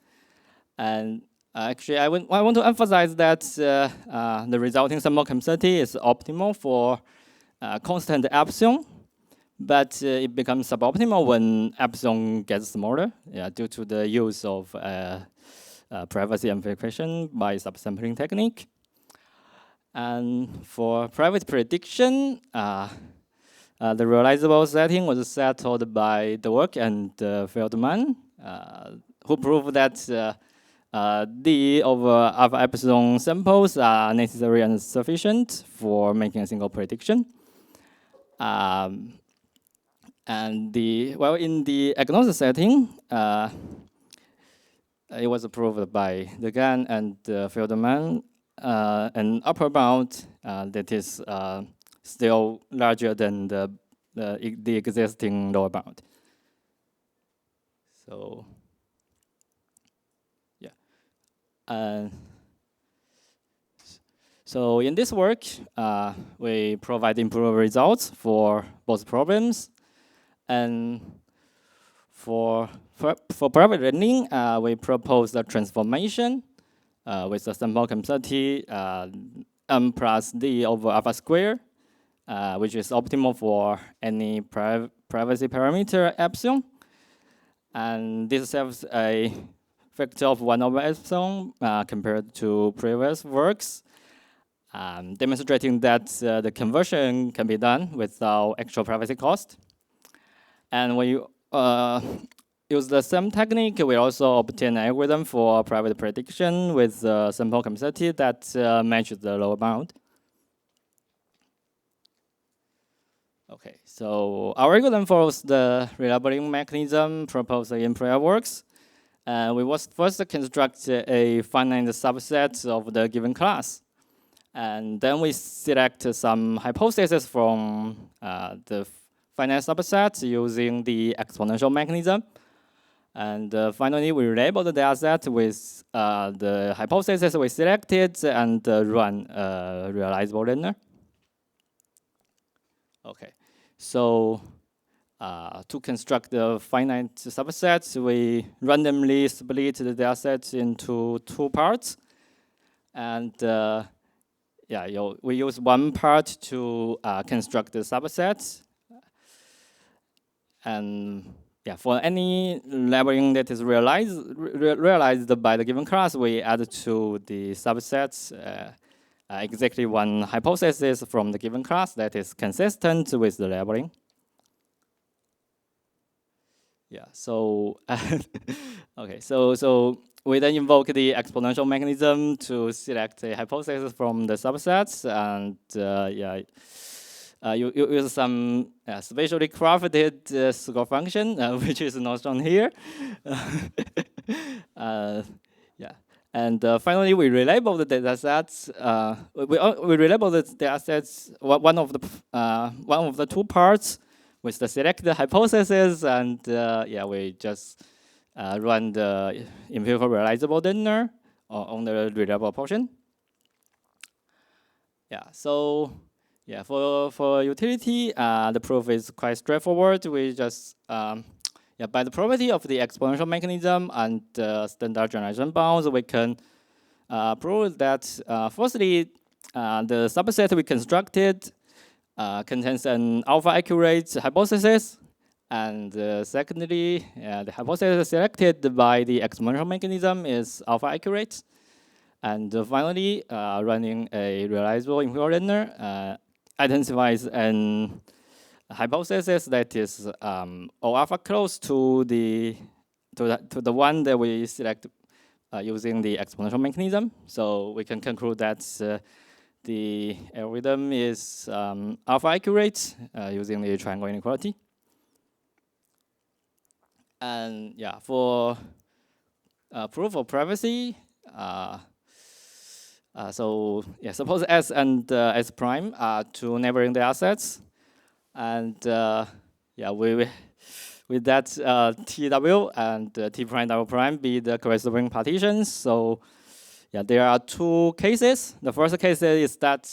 And actually, I want to emphasize that the resulting sample complexity is optimal for constant epsilon, but it becomes suboptimal when epsilon gets smaller, due to the use of privacy amplification by subsampling technique. And for private prediction, the realizable setting was settled by the work and Feldman, who proved that D over alpha epsilon samples are necessary and sufficient for making a single prediction. And in the agnostic setting, it was proved by the GAN and Feldman, an upper bound that is still larger than the existing lower bound. So, yeah. So in this work, we provide improved results for both problems. And for private learning, we propose a transformation with a sample complexity M plus D over alpha square, which is optimal for any privacy parameter epsilon. And this serves a factor of 1 over epsilon compared to previous works, demonstrating that the conversion can be done without actual privacy cost. And when you use the same technique, we also obtain an algorithm for private prediction with sample complexity that matches the lower bound. Okay, so our algorithm follows the relabeling mechanism proposed in prior works. We was first construct a finite subset of the given class. And then we select some hypotheses from the finite subset using the exponential mechanism. And finally, we label the dataset with the hypothesis we selected and run a realizable learner. Okay, so to construct the finite subsets, we randomly split the dataset into two parts. And we use one part to construct the subsets. And for any labeling that is realized by the given class, we add to the subsets exactly one hypothesis from the given class that is consistent with the labeling. Yeah, so okay, so we then invoke the exponential mechanism to select a hypothesis from the subsets, and you use some spatially crafted score function, which is not shown here. And finally, we relabel the datasets. We relabel the datasets one of the two parts with the selected hypothesis, and we just run the empirical realizable linear on the reliable portion. Yeah, so yeah, for utility, the proof is quite straightforward. We just by the property of the exponential mechanism and standard generalization bounds, we can prove that firstly, the subset we constructed contains an alpha accurate hypothesis, and secondly, the hypothesis selected by the exponential mechanism is alpha accurate. And finally, running a realizable empirical linear identifies an hypothesis that is O alpha close to the one that we select using the exponential mechanism. So we can conclude that the algorithm is alpha accurate using the triangle inequality. And yeah, for proof of privacy, so yeah, suppose S and S prime are two neighboring data sets, and yeah, with that TW and T prime W prime be the corresponding partitions. So yeah, there are two cases. The first case is that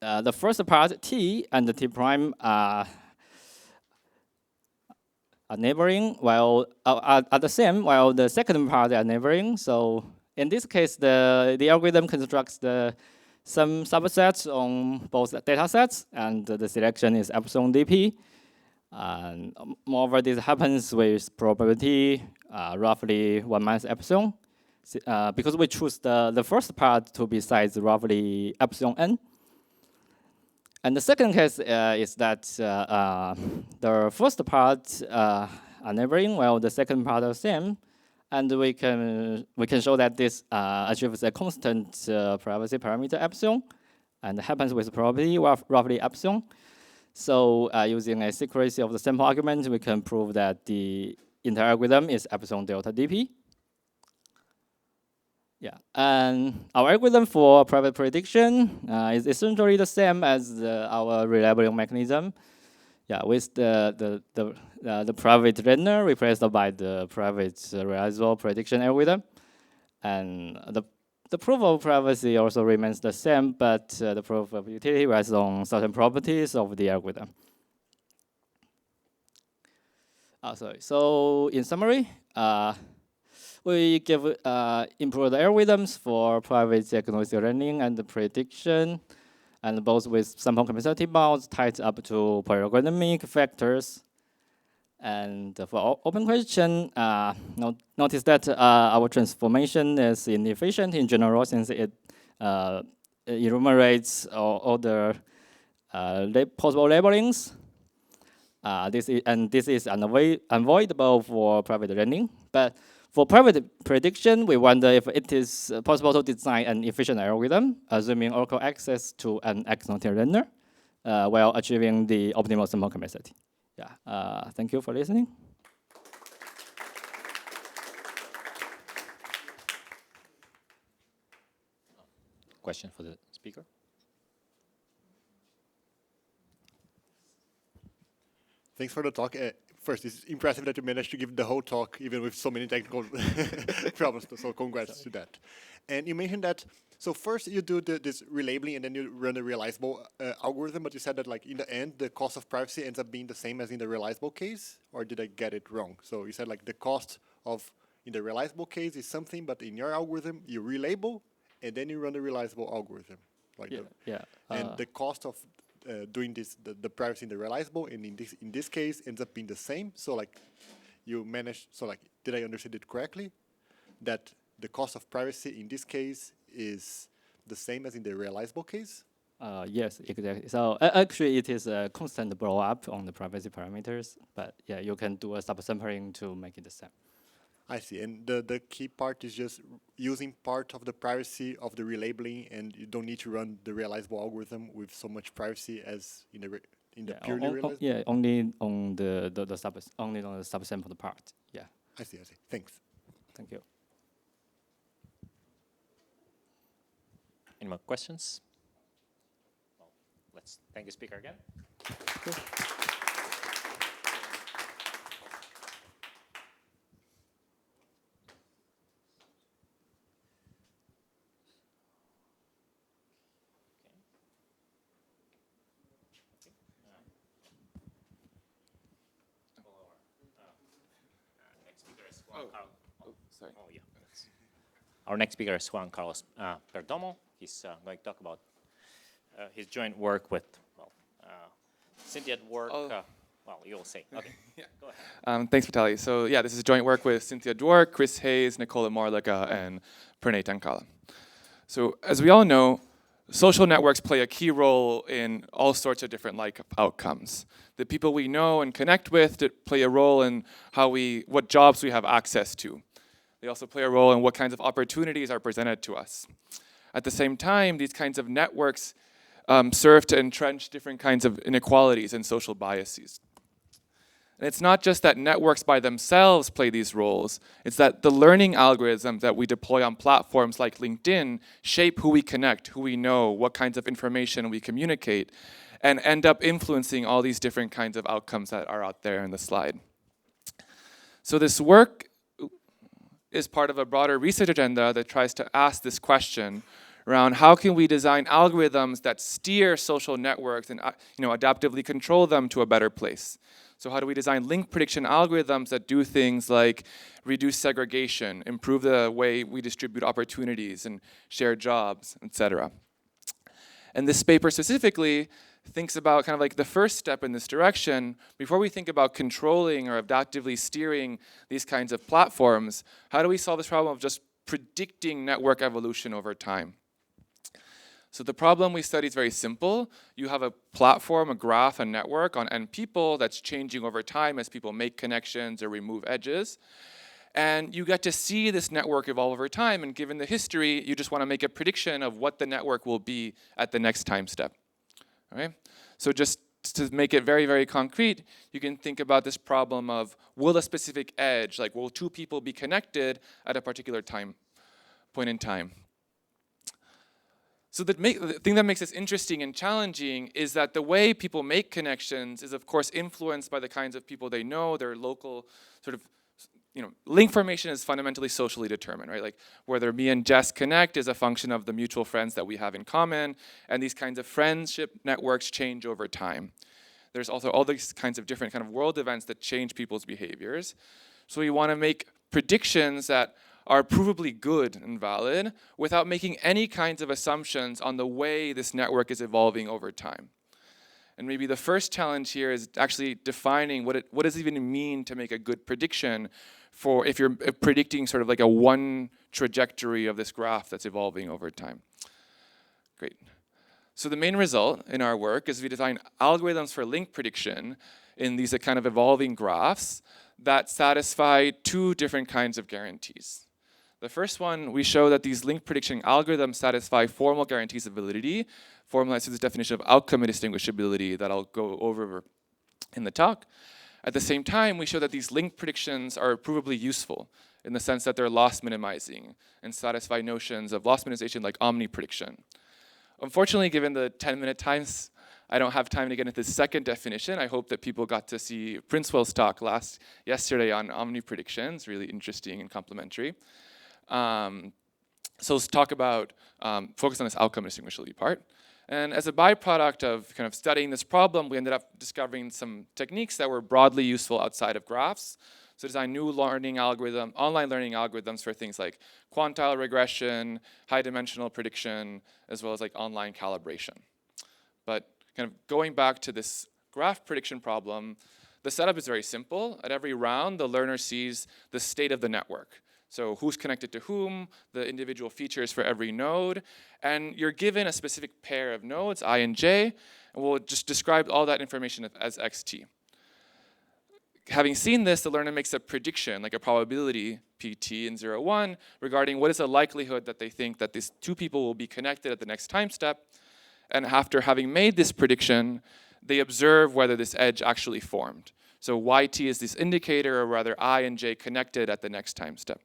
the first part T and the T prime are neighboring, while are the same, while the second part are neighboring. So in this case, the algorithm constructs some subsets on both data sets, and the selection is epsilon dp. And moreover, this happens with probability roughly 1 minus epsilon, because we choose the first part to be size roughly epsilon n. And the second case is that the first part are neighboring, while the second part are the same, and we can show that this achieves a constant privacy parameter epsilon, and happens with probability roughly epsilon. So using a secrecy of the sample argument, we can prove that the entire algorithm is epsilon delta dp. Yeah, and our algorithm for private prediction is essentially the same as our reliability mechanism. Yeah, with the private linear replaced by the private realizable prediction algorithm, and the proof of privacy also remains the same, but the proof of utility rests on certain properties of the algorithm. Sorry. So in summary, we give improved algorithms for private diagnostic learning and prediction, and both with sample complexity bounds tied up to polynomial factors. And for open question, notice that our transformation is inefficient in general, since it enumerates all the possible labelings. This is unavoidable for private learning. But for private prediction, we wonder if it is possible to design an efficient algorithm, assuming local access to an exponential linear, while achieving the optimal sample complexity. Yeah, thank you for listening. Question for the speaker? Thanks for the talk. First, it's impressive that you managed to give the whole talk, even with so many technical problems. So congrats to that. And you mentioned that, so first you do this relabeling and then you run the realizable algorithm, but you said that like in the end, the cost of privacy ends up being the same as in the realizable case, or did I get it wrong? So you said like the cost of, in the realizable case is something, but in your algorithm, you relabel and then you run the realizable algorithm. Like and the cost of doing this, the privacy in the realizable, and in this case ends up being the same. So like you manage. So like, did I understand it correctly? That the cost of privacy in this case is the same as in the realizable case? Yes, exactly. So actually, it is a constant blow up on the privacy parameters. But yeah, you can do a subsampling to make it the same. I see. And the key part is just using part of the privacy of the relabeling, and you don't need to run the realizable algorithm with so much privacy as in the purely realizable. Yeah, only on the only on the subsampled part. Yeah. I see. Thanks. Thank you. Any more questions? Well, let's thank the speaker again. Cool. Sorry. Oh, yeah. Our next speaker is Juan Carlos Perdomo. He's going to talk about his joint work with, well, Cynthia Dwork. Well, you'll say. Okay, go ahead. Thanks, Vitaly. So yeah, this is joint work with Cynthia Dwork, Chris Hayes, Nicola Morlica, and Pranay Tankala. So as we all know, social networks play a key role in all sorts of different outcomes. The people we know and connect with play a role in what jobs we have access to. They also play a role in what kinds of opportunities are presented to us. At the same time, these kinds of networks serve to entrench different kinds of inequalities and social biases. And it's not just that networks by themselves play these roles, it's that the learning algorithms that we deploy on platforms like LinkedIn shape who we connect, who we know, what kinds of information we communicate, and end up influencing all these different kinds of outcomes that are out there in the slide. So this work is part of a broader research agenda that tries to ask this question around how can we design algorithms that steer social networks and adaptively control them to a better place. So how do we design link prediction algorithms that do things like reduce segregation, improve the way we distribute opportunities and share jobs, etc. And this paper specifically thinks about kind of like the first step in this direction. Before we think about controlling or adaptively steering these kinds of platforms, how do we solve this problem of just predicting network evolution over time? So the problem we study is very simple. You have a platform, a graph, a network on n people that's changing over time as people make connections or remove edges. And you get to see this network evolve over time, and given the history, you just want to make a prediction of what the network will be at the next time step. All right? So just to make it very, very concrete, you can think about this problem of, will a specific edge, like will two people be connected at a particular point in time? So the thing that makes this interesting and challenging is that the way people make connections is of course influenced by the kinds of people they know, their local sort of, link formation is fundamentally socially determined, right? Like whether me and Jess connect is a function of the mutual friends that we have in common, and these kinds of friendship networks change over time. There's also all these kinds of different kind of world events that change people's behaviors. So we want to make predictions that are provably good and valid without making any kinds of assumptions on the way this network is evolving over time. And maybe the first challenge here is actually defining what does it even mean to make a good prediction for if you're predicting sort of like a one trajectory of this graph that's evolving over time. Great. So the main result in our work is we design algorithms for link prediction in these kind of evolving graphs that satisfy two different kinds of guarantees. The first one, we show that these link prediction algorithms satisfy formal guarantees of validity, formalized through this definition of outcome indistinguishability that I'll go over in the talk. At the same time, we show that these link predictions are provably useful in the sense that they're loss minimizing and satisfy notions of loss minimization like omni-prediction. Unfortunately, given the 10-minute times, I don't have time to get into the second definition. I hope that people got to see Princewell's talk yesterday on omni-predictions, really interesting and complementary. So let's talk about, focus on this outcome distinguishability part. And as a byproduct of kind of studying this problem, we ended up discovering some techniques that were broadly useful outside of graphs. So design new online learning algorithms for things like quantile regression, high dimensional prediction, as well as like online calibration. But kind of going back to this graph prediction problem, the setup is very simple. At every round, the learner sees the state of the network. So who's connected to whom, the individual features for every node, and you're given a specific pair of nodes, I and J, and we'll just describe all that information as xt. Having seen this, the learner makes a prediction, like a probability, pt in 0, 1, regarding what is the likelihood that they think that these two people will be connected at the next time step, and after having made this prediction, they observe whether this edge actually formed. So yt is this indicator of whether I and j connected at the next time step.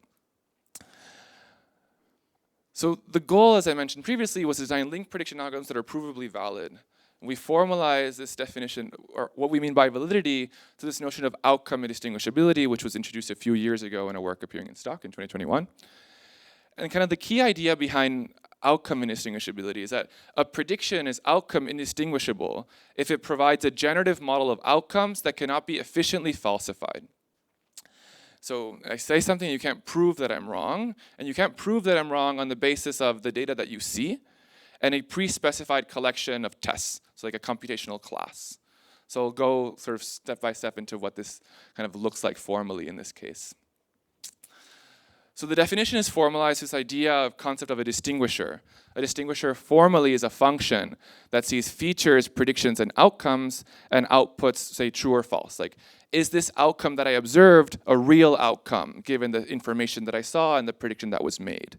So the goal, as I mentioned previously, was to design link prediction algorithms that are provably valid. We formalize this definition, or what we mean by validity, to this notion of outcome indistinguishability, which was introduced a few years ago in a work appearing in Stock in 2021. And kind of the key idea behind outcome indistinguishability is that a prediction is outcome indistinguishable if it provides a generative model of outcomes that cannot be efficiently falsified. So I say something, you can't prove that I'm wrong, and you can't prove that I'm wrong on the basis of the data that you see and a pre-specified collection of tests, so like a computational class. So I'll go sort of step by step into what this kind of looks like formally in this case. So the definition is formalized this idea of concept of a distinguisher. A distinguisher formally is a function that sees features, predictions, and outcomes, and outputs, say, true or false. Like, is this outcome that I observed a real outcome, given the information that I saw and the prediction that was made?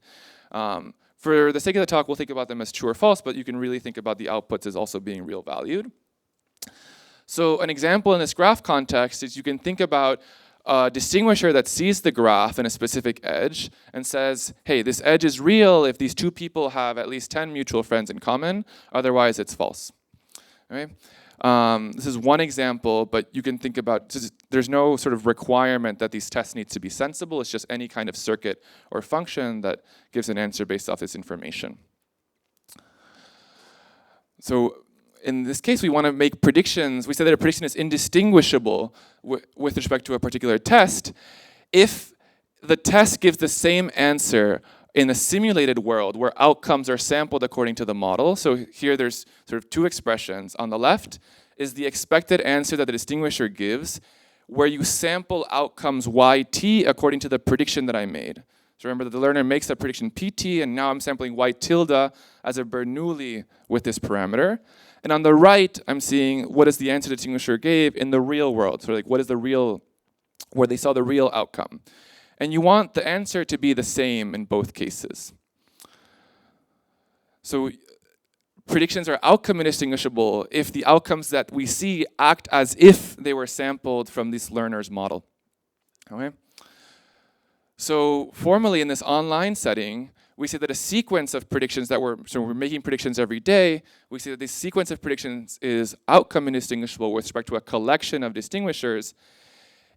For the sake of the talk, we'll think about them as true or false, but you can really think about the outputs as also being real valued. So an example in this graph context is you can think about a distinguisher that sees the graph in a specific edge and says, hey, this edge is real if these two people have at least 10 mutual friends in common, otherwise it's false. Okay? This is one example, but you can think about, there's no sort of requirement that these tests need to be sensible, it's just any kind of circuit or function that gives an answer based off this information. So in this case, we want to make predictions. We say that a prediction is indistinguishable with respect to a particular test if the test gives the same answer in a simulated world where outcomes are sampled according to the model. So here there's sort of two expressions. On the left is the expected answer that the distinguisher gives, where you sample outcomes yt according to the prediction that I made. So remember that the learner makes a prediction pt, and now I'm sampling y tilde as a Bernoulli with this parameter. And on the right, I'm seeing what is the answer the distinguisher gave in the real world. So like, what is the real, where they saw the real outcome. And you want the answer to be the same in both cases. So predictions are outcome indistinguishable if the outcomes that we see act as if they were sampled from this learner's model. Okay? So formally in this online setting, we say that a sequence of predictions that we're making predictions every day, we say that this sequence of predictions is outcome indistinguishable with respect to a collection of distinguishers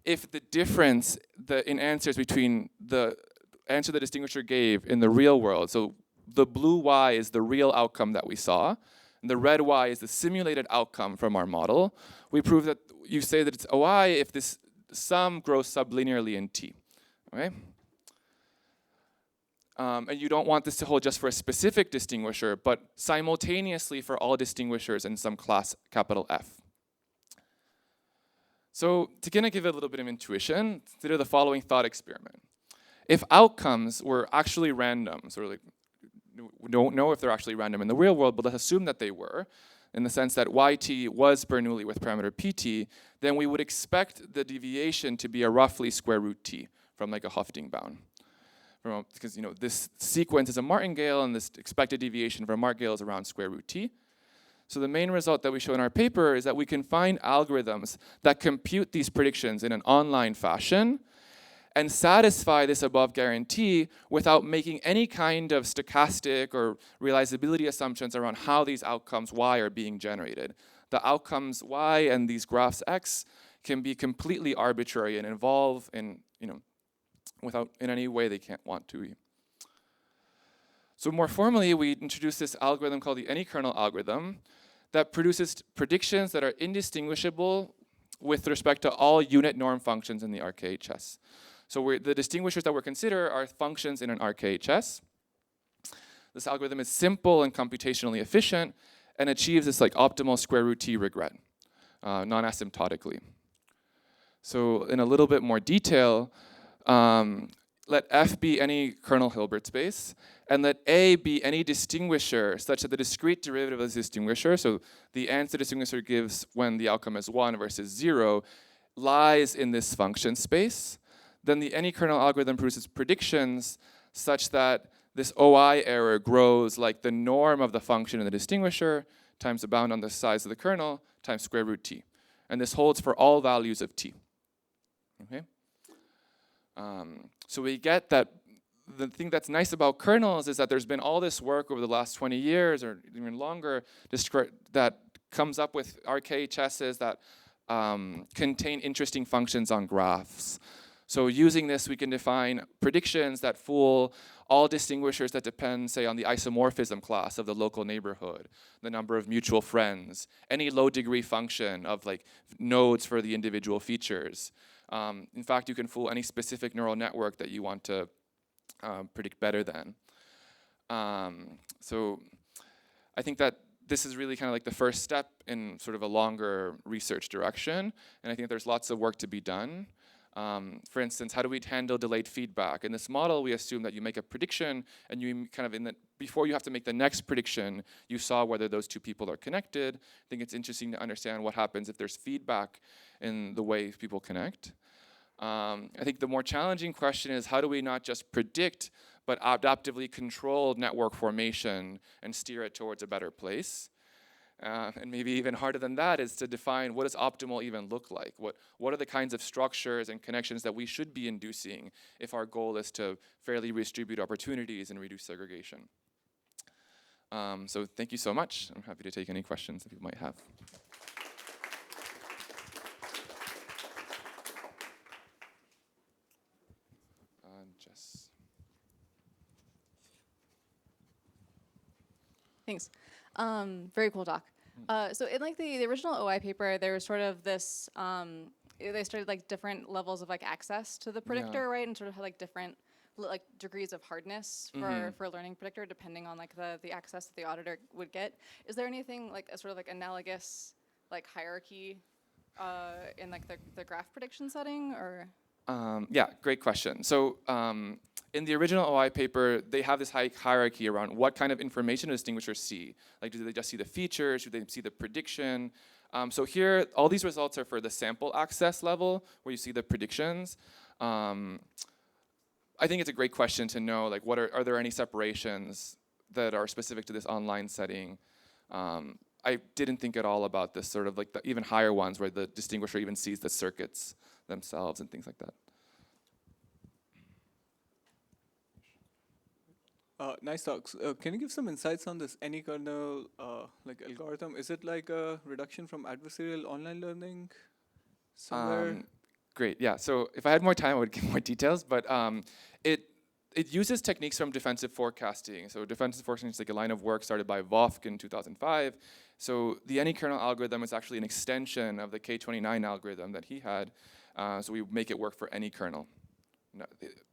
if the difference in answers between the answer the distinguisher gave in the real world, so the blue Y is the real outcome that we saw, and the red Y is the simulated outcome from our model, we prove that you say that it's OI if this sum grows sublinearly in T, okay? And you don't want this to hold just for a specific distinguisher, but simultaneously for all distinguishers in some class capital F. So to kind of give it a little bit of intuition, consider the following thought experiment. If outcomes were actually random, so like, we don't know if they're actually random in the real world, but let's assume that they were, in the sense that yt was Bernoulli with parameter pt, then we would expect the deviation to be a roughly square root t from like a Hofting bound. Because this sequence is a martingale, and this expected deviation for a martingale is around square root t. So the main result that we show in our paper is that we can find algorithms that compute these predictions in an online fashion and satisfy this above guarantee without making any kind of stochastic or realizability assumptions around how these outcomes y are being generated. The outcomes y and these graphs x can be completely arbitrary and involve in, without in any way they can't want to be. So more formally, we introduce this algorithm called the any-kernel algorithm that produces predictions that are indistinguishable with respect to all unit norm functions in the RKHS. So the distinguishers that we're consider are functions in an RKHS. This algorithm is simple and computationally efficient and achieves this like optimal square root t regret, non-asymptotically. So in a little bit more detail, let F be any kernel Hilbert space, and let A be any distinguisher such that the discrete derivative of this distinguisher, so the answer distinguisher gives when the outcome is 1 versus 0, lies in this function space. Then the any kernel algorithm produces predictions such that this OI error grows like the norm of the function in the distinguisher times the bound on the size of the kernel times square root t. And this holds for all values of t. Okay? So we get that the thing that's nice about kernels is that there's been all this work over the last 20 years or even longer that comes up with RKHSs that contain interesting functions on graphs. So using this, we can define predictions that fool all distinguishers that depend, say, on the isomorphism class of the local neighborhood, the number of mutual friends, any low degree function of like nodes for the individual features. In fact, you can fool any specific neural network that you want to predict better than. So I think that this is really kind of like the first step in sort of a longer research direction, and I think there's lots of work to be done. For instance, how do we handle delayed feedback? In this model, we assume that you make a prediction, and you kind of before you have to make the next prediction, you saw whether those two people are connected. I think it's interesting to understand what happens if there's feedback in the way people connect. I think the more challenging question is, how do we not just predict, but adaptively control network formation and steer it towards a better place? And maybe even harder than that is to define what does optimal even look like? What are the kinds of structures and connections that we should be inducing if our goal is to fairly redistribute opportunities and reduce segregation? So thank you so much. I'm happy to take any questions that you might have. Jess. Thanks. Very cool talk. So in like the original OI paper, there was sort of this, they started like different levels of like access to the predictor, right? And sort of had like different like degrees of hardness for a learning predictor depending on like the access that the auditor would get. Is there anything like a sort of like analogous like hierarchy in like the graph prediction setting or? Yeah, great question. So in the original OI paper, they have this hierarchy around what kind of information a distinguisher see. Like, do they just see the features? Do they see the prediction? So here, all these results are for the sample access level, where you see the predictions. I think it's a great question to know, like, are there any separations that are specific to this online setting? I didn't think at all about this sort of like the even higher ones where the distinguisher even sees the circuits themselves and things like that. Nice talks. Can you give some insights on this any kernel like algorithm? Is it like a reduction from adversarial online learning somewhere? Great, yeah. So if I had more time, I would give more details, but it uses techniques from defensive forecasting. So defensive forecasting is like a line of work started by Vovk in 2005. So the any kernel algorithm is actually an extension of the K29 algorithm that he had. So we make it work for any kernel. No,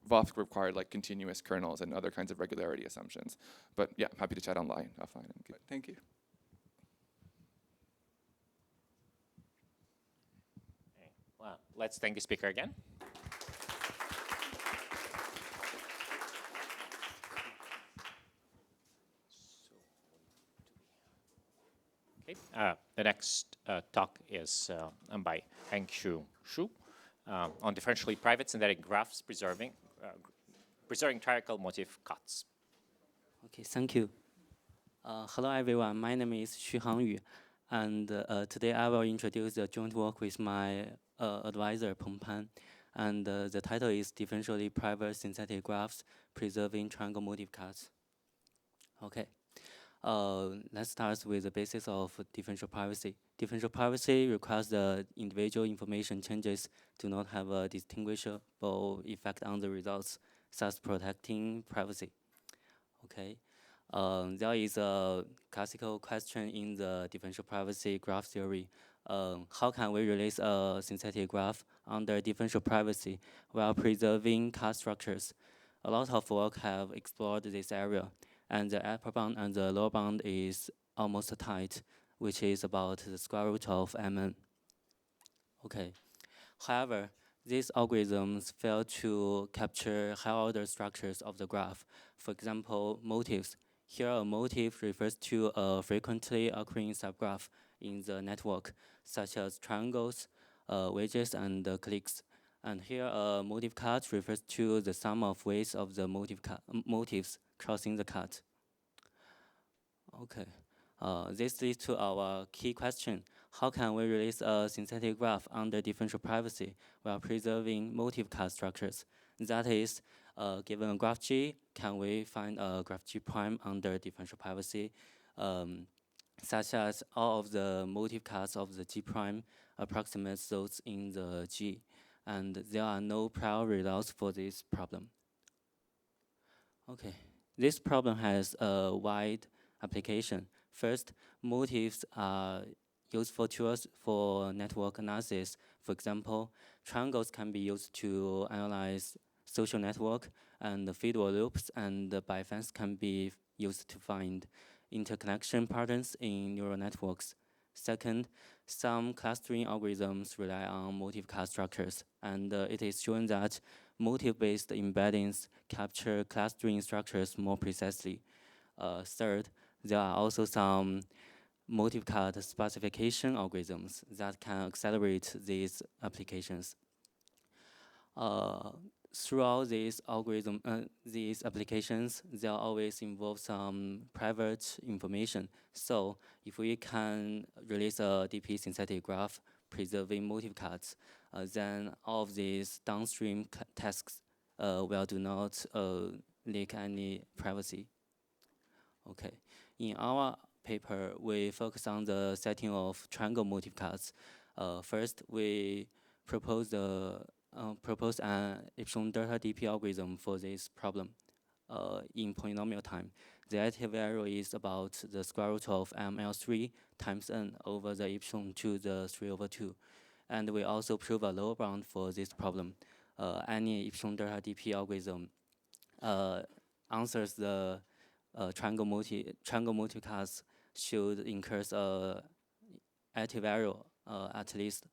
Vovk required like continuous kernels and other kinds of regularity assumptions. But yeah, I'm happy to chat offline. Thank you. Okay. Well, let's thank the speaker again. Okay. The next talk is by Hangshu Shu. On differentially private synthetic graphs preserving triacal motif cuts. Okay, thank you. Hello everyone, my name is Xu Hangyu, and today I will introduce the joint work with my advisor Peng Pan, and the title is Differentially Private Synthetic Graphs Preserving Triangle Motif Cuts. Okay. Let's start with the basis of differential privacy. Differential privacy requires the individual information changes do not have a distinguishable effect on the results, thus protecting privacy. Okay. There is a classical question in the differential privacy graph theory. How can we release a synthetic graph under differential privacy while preserving cut structures? A lot of work have explored this area, and the upper bound and the lower bound is almost tight, which is about the square root of mn. Okay. However, these algorithms fail to capture higher-order structures of the graph. For example, motifs. Here, a motif refers to a frequently occurring subgraph in the network, such as triangles, wedges, and cliques. And here, a motif cut refers to the sum of weights of the motifs crossing the cut. Okay. This leads to our key question. How can we release a synthetic graph under differential privacy while preserving motif cut structures? That is, given a graph G, can we find a graph G prime under differential privacy, such as all of the motif cuts of the G prime approximates those in the G, and there are no prior results for this problem. Okay, this problem has a wide application. First, motifs are useful tools for network analysis. For example, triangles can be used to analyze social network, and the feedback loops and the byfence can be used to find interconnection patterns in neural networks. Second, some clustering algorithms rely on motif card structures, and it is shown that motif-based embeddings capture clustering structures more precisely. Third, there are also some motif card specification algorithms that can accelerate these applications. Throughout these applications, they always involve some private information. So if we can release a DP synthetic graph preserving motif cards, then all of these downstream tasks will do not leak any privacy. Okay, in our paper, we focus on the setting of triangle motif cards. First, we propose an epsilon delta DP algorithm for this problem in polynomial time. The active value is about the square root of ML3 times n over the epsilon to the 3/2. And we also prove a lower bound for this problem. Any epsilon delta DP algorithm answers the triangle motif cards should incurs a active value at least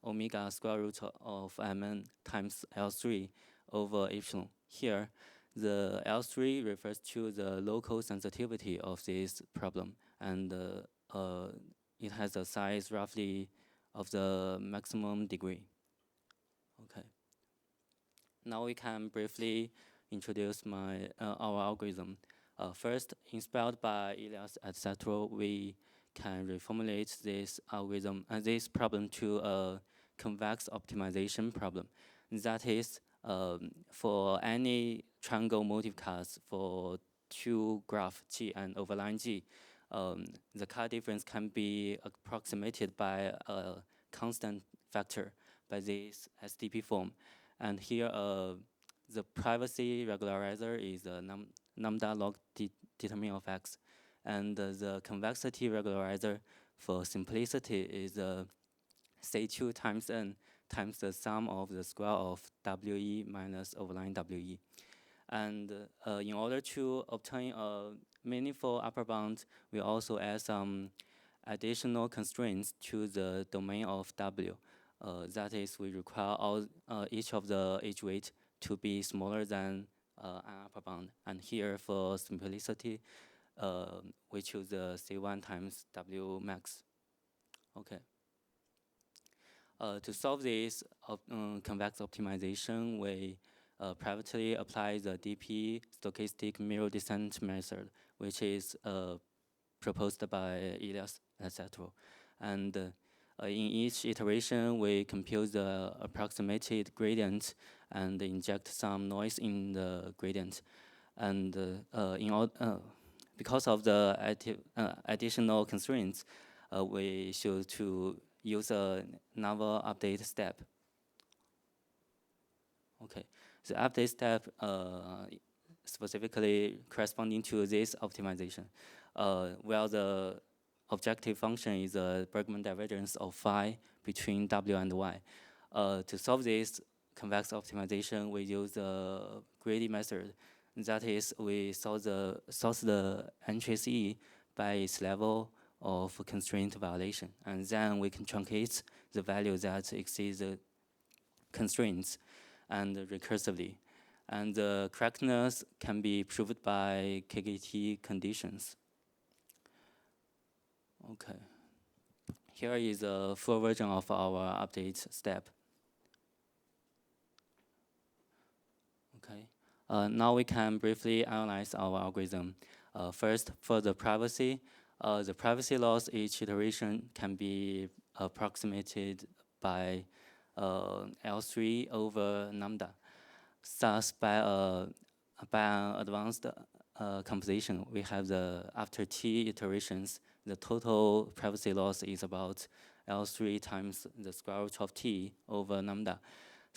omega square root of mn times L3 over epsilon. Here, the L3 refers to the local sensitivity of this problem, and it has a size roughly of the maximum degree. Okay. Now we can briefly introduce our algorithm. First, inspired by Elias, etc., we can reformulate this algorithm and this problem to a convex optimization problem. That is, for any triangle motif cards for two graph G and overline G, the card difference can be approximated by a constant factor by this SDP form. And here, the privacy regularizer is a lambda log determinant of x. And the convexity regularizer for simplicity is C2 times n times the sum of the square of WE minus overline WE. And in order to obtain a meaningful upper bound, we also add some additional constraints to the domain of W. That is, we require each of the edge weight to be smaller than an upper bound. And here, for simplicity, we choose the C1 times W max. Okay. To solve this convex optimization, we privately apply the DP stochastic mirror descent method, which is proposed by Elias, etc. And in each iteration, we compute the approximated gradient and inject some noise in the gradient. And because of the additional constraints, we should to use a novel update step. Okay, the update step specifically corresponding to this optimization, where the objective function is a Bergman divergence of phi between W and Y. To solve this convex optimization, we use the greedy method. That is, we sort the entries E by its level of constraint violation, and then we can truncate the value that exceeds the constraints and recursively. And the correctness can be proved by KKT conditions. Okay. Here is a full version of our update step. Okay. Now we can briefly analyze our algorithm. First, for the privacy loss each iteration can be approximated by L3 over lambda. Thus, by an advanced composition, we have after T iterations, the total privacy loss is about L3 times the square root of t over lambda.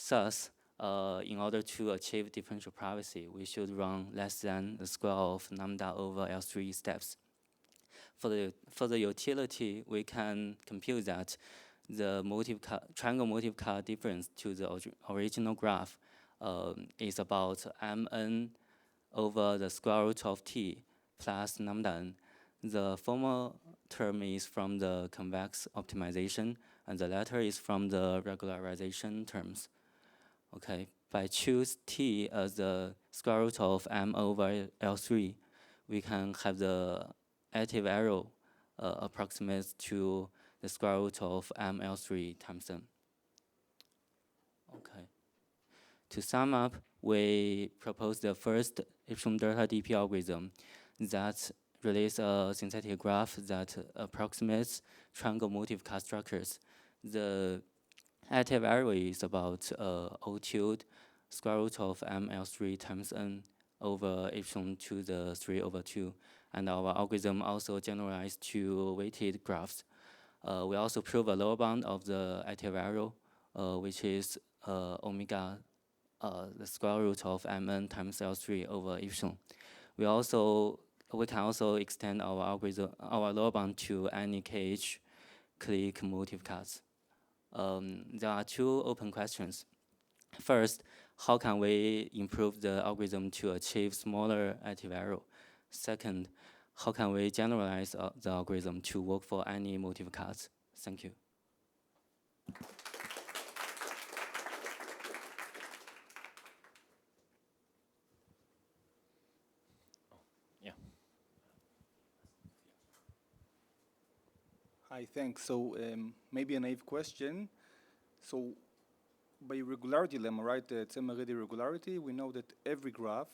Thus, in order to achieve differential privacy, we should run less than the square of lambda over L3 steps. For the utility, we can compute that the triangle motive color difference to the original graph is about mn over the square root of t plus lambda n. The former term is from the convex optimization, and the latter is from the regularization terms. Okay, by choose t as the square root of m over L3, we can have the additive arrow approximates to the square root of m L3 times n. Okay. To sum up, we propose the first epsilon delta dp algorithm that releases a synthetic graph that approximates triangle motive cut structures. The additive arrow is about O tilde square root of ml3 times n over epsilon to the 3 over 2. And our algorithm also generalized to weighted graphs. We also prove a lower bound of the additive arrow, which is omega, the square root of mn times L3 over epsilon. We can also extend our algorithm, our lower bound to any KH clique motive cuts. There are two open questions. First, how can we improve the algorithm to achieve smaller additive arrow? Second, how can we generalize the algorithm to work for any motive cuts? Thank you. Hi, thanks. So maybe a naive question. So by regularity lemma, right, the Tzemach-Reddy regularity, we know that every graph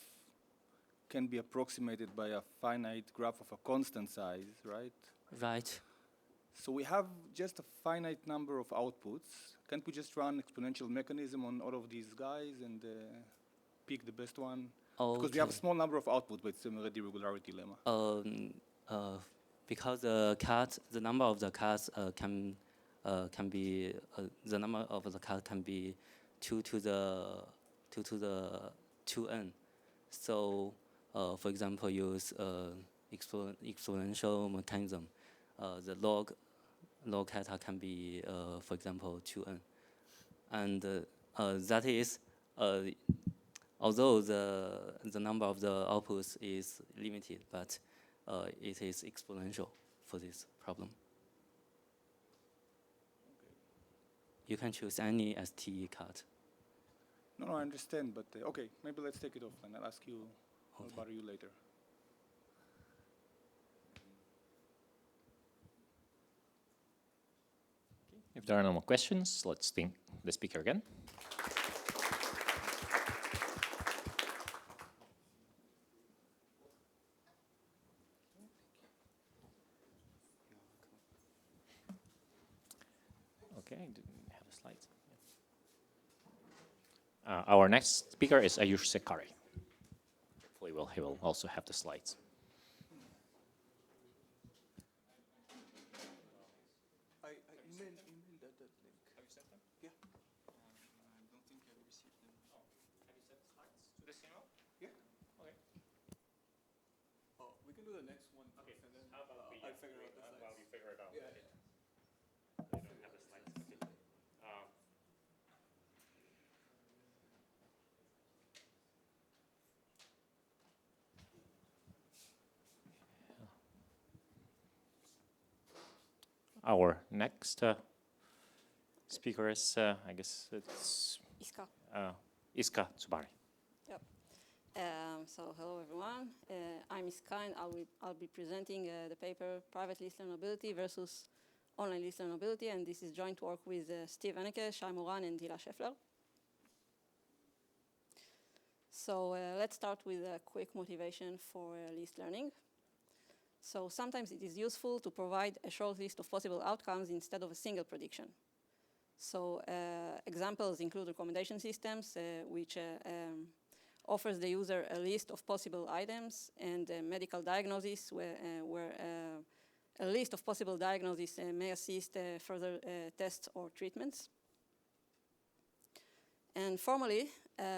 can be approximated by a finite graph of a constant size, right? Right. So we have just a finite number of outputs. Can't we just run exponential mechanism on all of these guys and pick the best one? Okay. Because we have a small number of outputs by Tzemach-Reddy regularity lemma. Because the number of the cuts can be the number of the cut can be 2 to the 2n. So, for example, use exponential mechanism. The log kata can be, for example, 2n, and that is although the number of the outputs is limited, but it is exponential for this problem. You can choose any STE cut. No, I understand, but okay, maybe let's take it off and I'll ask you, I'll bother you later. If there are no more questions, let's thank the speaker again. Okay, do we have the slides? Our next speaker is Ayush Sekari. Hopefully he will also have the slides. I emailed that link. Have you sent them? Yeah. I don't think I received them. Oh, have you sent slides to this email? Yeah. Okay. Oh, we can do the next one. Okay. And then How about I'll figure out the slides. While we figure it out. Yeah. Okay. You don't have the slides. Okay. Our next speaker is, I guess it's Iska. Iska Tsubari. Yep. So hello everyone. I'm Iska and I'll be presenting the paper Private List Learnability versus Online List Learnability, and this is joint work with Steve Anneke, Shai Moran, and Hila Scheffler. So let's start with a quick motivation for list learning. So sometimes it is useful to provide a short list of possible outcomes instead of a single prediction. So examples include recommendation systems, which offers the user a list of possible items, and medical diagnosis, where a list of possible diagnoses may assist further tests or treatments. And formally,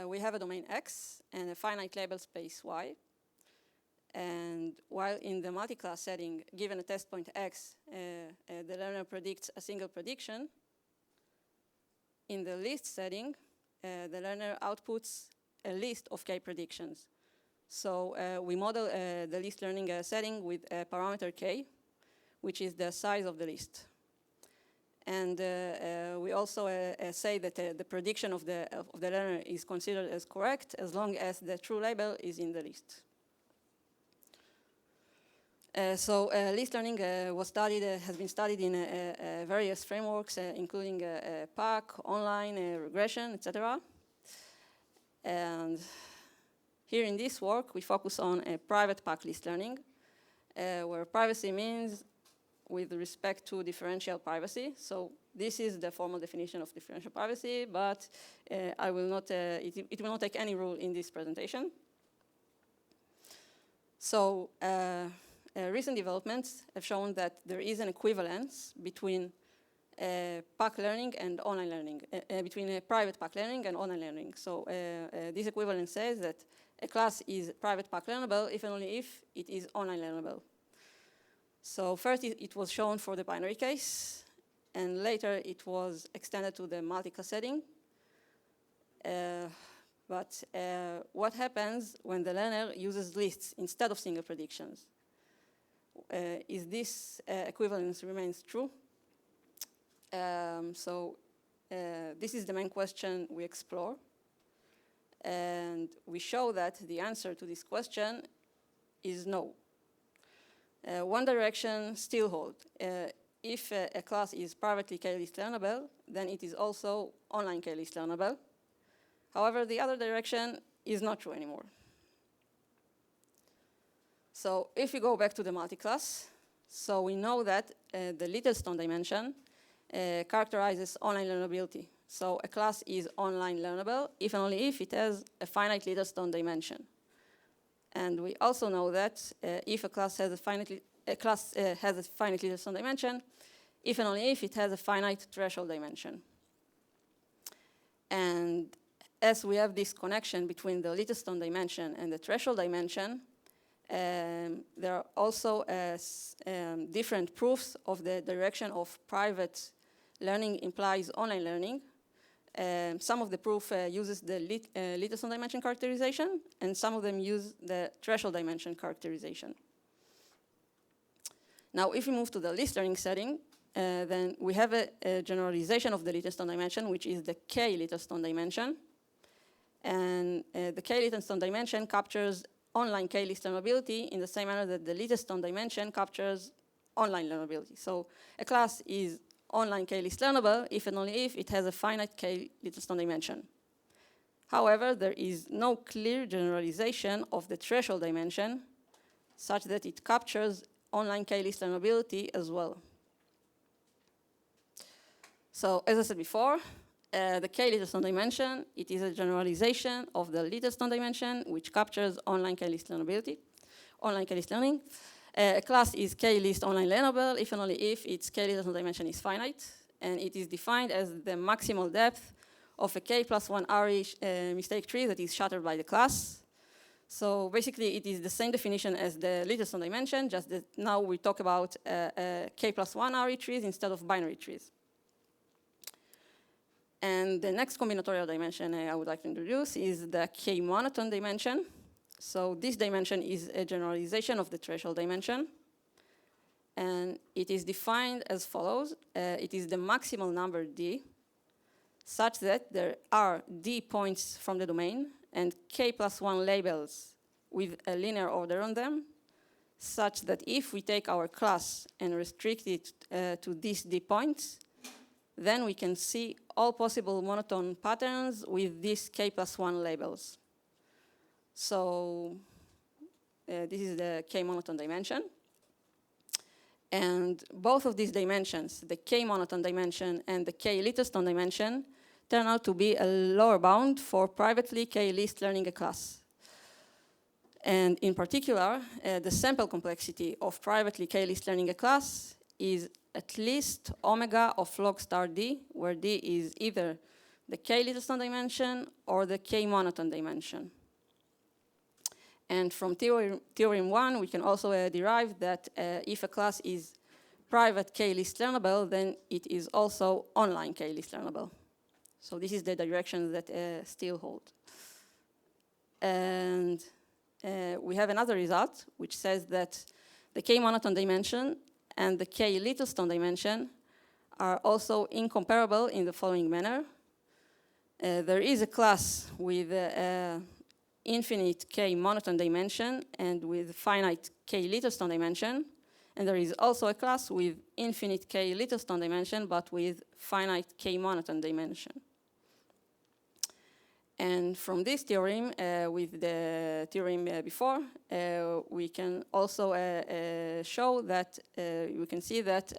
we have a domain X and a finite label space Y. And while in the multi-class setting, given a test point X, the learner predicts a single prediction, in the list setting, the learner outputs a list of K predictions. So we model the list learning setting with a parameter K, which is the size of the list. And we also say that the prediction of the learner is considered as correct as long as the true label is in the list. So list learning has been studied in various frameworks, including PAC, online, regression, etc. And here in this work, we focus on private PAC list learning, where privacy means with respect to differential privacy. So this is the formal definition of differential privacy, but I will not, it will not take any role in this presentation. So recent developments have shown that there is an equivalence between PAC learning and online learning, between private PAC learning and online learning. So this equivalence says that a class is private PAC learnable if and only if it is online learnable. So first it was shown for the binary case, and later it was extended to the multi-class setting. But what happens when the learner uses lists instead of single predictions? Is this equivalence remains true? This is the main question we explore. And we show that the answer to this question is no. One direction still holds. If a class is privately K-list learnable, then it is also online K-list learnable. However, the other direction is not true anymore. So if we go back to the multi-class, so we know that the Littlestone dimension characterizes online learnability. So a class is online learnable if and only if it has a finite Littlestone dimension. And we also know that if a class has a finite Littlestone dimension, if and only if it has a finite threshold dimension. And as we have this connection between the Littlestone dimension and the threshold dimension, there are also different proofs of the direction of private learning implies online learning. Some of the proof uses the Littlestone dimension characterization, and some of them use the threshold dimension characterization. Now, if we move to the list learning setting, then we have a generalization of the Littlestone dimension, which is the K Littlestone dimension. And the K Littlestone dimension captures online K-list learnability in the same manner that the Littlestone dimension captures online learnability. So a class is online K-list learnable if and only if it has a finite K Littlestone dimension. However, there is no clear generalization of the threshold dimension such that it captures online K-list learnability as well. So as I said before, the K Littlestone dimension, it is a generalization of the Littlestone dimension which captures online K-list learnability, online K-list learning. A class is K-list online learnable if and only if its K Littlestone dimension is finite, and it is defined as the maximal depth of a K plus 1 RE mistake tree that is shattered by the class. So basically it is the same definition as the Littlestone dimension, just that now we talk about K plus 1 RE trees instead of binary trees. And the next combinatorial dimension I would like to introduce is the K monotone dimension. So this dimension is a generalization of the threshold dimension. And it is defined as follows. It is the maximal number D such that there are D points from the domain and K plus 1 labels with a linear order on them, such that if we take our class and restrict it to these D points, then we can see all possible monotone patterns with these K plus 1 labels. So this is the K monotone dimension. And both of these dimensions, the K monotone dimension and the K Littlestone dimension, turn out to be a lower bound for privately K-list learning a class. And in particular, the sample complexity of privately k-list learning a class is at least omega of log star d, where d is either the k-Littlestone dimension or the k-monotone dimension. And from theorem 1, we can also derive that if a class is private k-list learnable, then it is also online k-list learnable. So this is the direction that still holds. And we have another result, which says that the k-monotone dimension and the k-Littlestone dimension are also incomparable in the following manner. There is a class with infinite k-monotone dimension and with finite k-Littlestone dimension. And there is also a class with infinite k-Littlestone dimension, but with finite k-monotone dimension. And from this theorem, with the theorem before, we can also show that we can see that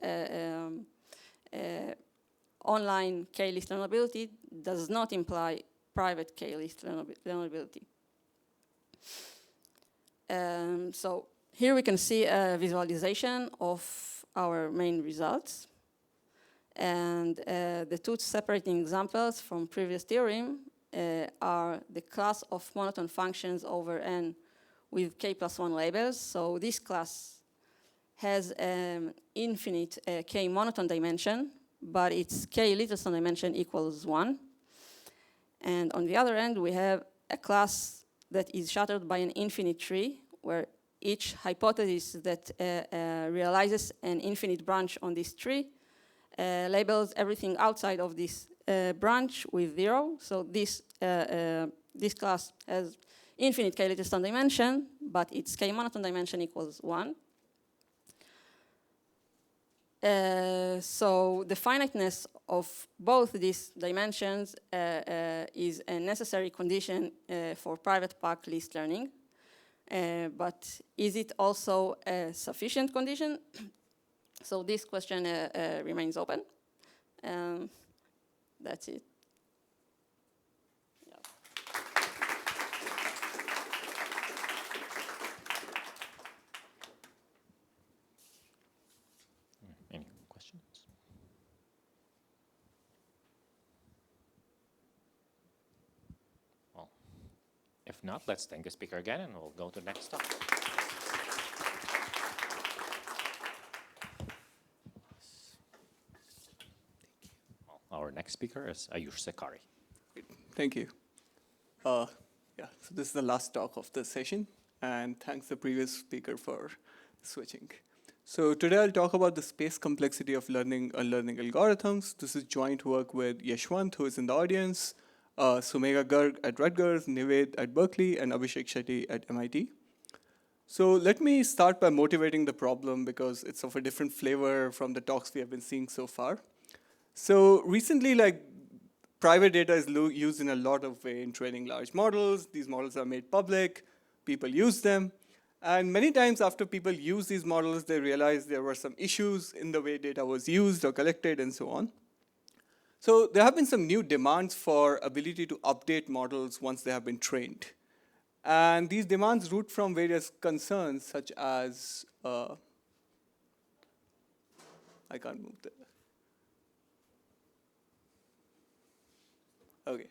online k-list learnability does not imply private k-list learnability. So here we can see a visualization of our main results. And the two separating examples from previous theorem are the class of monotone functions over n with k+1 labels. So this class has infinite k-monotone dimension, but its k-Littlestone dimension equals 1. And on the other end, we have a class that is shattered by an infinite tree, where each hypothesis that realizes an infinite branch on this tree labels everything outside of this branch with 0. So this class has infinite k-Littlestone dimension, but its k-monotone dimension equals 1. So the finiteness of both these dimensions is a necessary condition for private pack list learning. But is it also a sufficient condition? So this question remains open. That's it. Yeah. Any questions? Well, if not, let's thank the speaker again, and we'll go to the next talk. Our next speaker is Ayush Sakari. Thank you. So this is the last talk of the session, and thanks the previous speaker for switching. So today I'll talk about the space complexity of learning algorithms. This is joint work with Yashwant, who is in the audience, Sumegha Garg at Rutgers, Nived at Berkeley, and Abhishek Shetty at MIT. So let me start by motivating the problem, because it's of a different flavor from the talks we have been seeing so far. So recently, private data is used in a lot of ways in training large models. These models are made public. People use them. And many times after people use these models, they realize there were some issues in the way data was used or collected and so on. So there have been some new demands for ability to update models once they have been trained. And these demands root from various concerns, such as, I can't move there. Okay.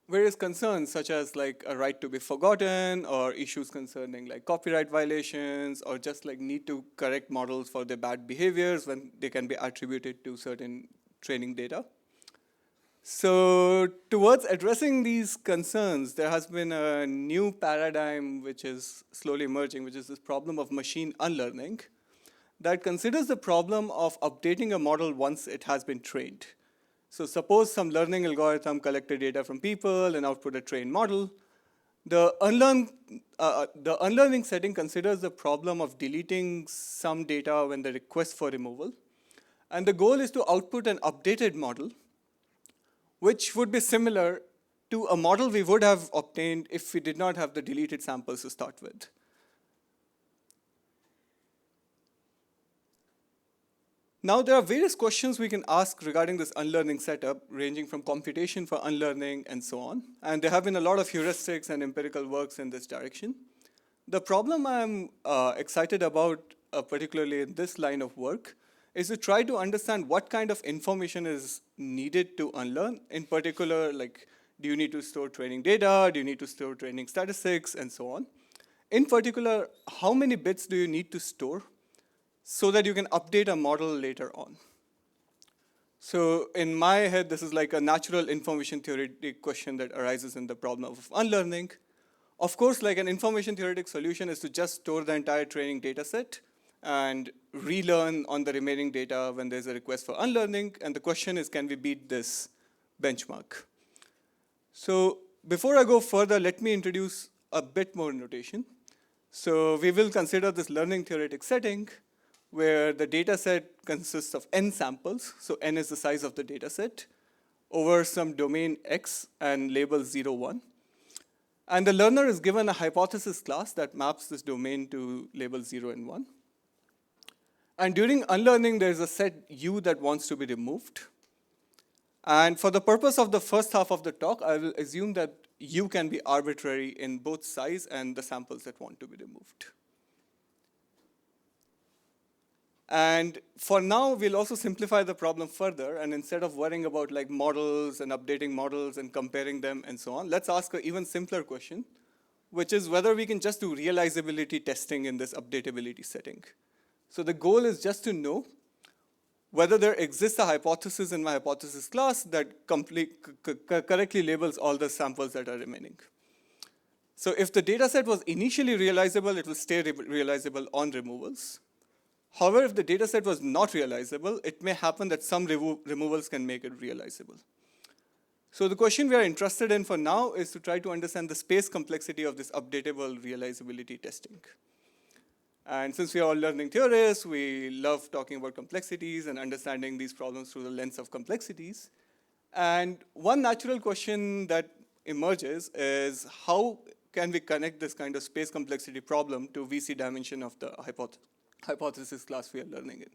Various concerns, such as a right to be forgotten, or issues concerning copyright violations, or just need to correct models for their bad behaviors when they can be attributed to certain training data. So towards addressing these concerns, there has been a new paradigm which is slowly emerging, which is this problem of machine unlearning, that considers the problem of updating a model once it has been trained. So suppose some learning algorithm collected data from people and output a trained model. The unlearning setting considers the problem of deleting some data when the request for removal. And the goal is to output an updated model, which would be similar to a model we would have obtained if we did not have the deleted samples to start with. Now, there are various questions we can ask regarding this unlearning setup, ranging from computation for unlearning and so on. And there have been a lot of heuristics and empirical works in this direction. The problem I'm excited about, particularly in this line of work, is to try to understand what kind of information is needed to unlearn. In particular, like, do you need to store training data? Do you need to store training statistics, and so on? In particular, how many bits do you need to store so that you can update a model later on? So in my head, this is like a natural information theoretic question that arises in the problem of unlearning. Of course, like an information theoretic solution is to just store the entire training data set and relearn on the remaining data when there's a request for unlearning. And the question is, can we beat this benchmark? So before I go further, let me introduce a bit more notation. So we will consider this learning theoretic setting where the data set consists of n samples. So n is the size of the data set over some domain x and label 0, 1. And the learner is given a hypothesis class that maps this domain to label 0 and 1. And during unlearning, there's a set u that wants to be removed. And for the purpose of the first half of the talk, I will assume that u can be arbitrary in both size and the samples that want to be removed. And for now, we'll also simplify the problem further. And instead of worrying about like models and updating models and comparing them and so on, let's ask an even simpler question, which is whether we can just do realizability testing in this updatability setting. So the goal is just to know whether there exists a hypothesis in my hypothesis class that correctly labels all the samples that are remaining. So if the data set was initially realizable, it will stay realizable on removals. However, if the data set was not realizable, it may happen that some removals can make it realizable. So the question we are interested in for now is to try to understand the space complexity of this updatable realizability testing. And since we are all learning theorists, we love talking about complexities and understanding these problems through the lens of complexities. And one natural question that emerges is how can we connect this kind of space complexity problem to VC dimension of the hypothesis class we are learning in.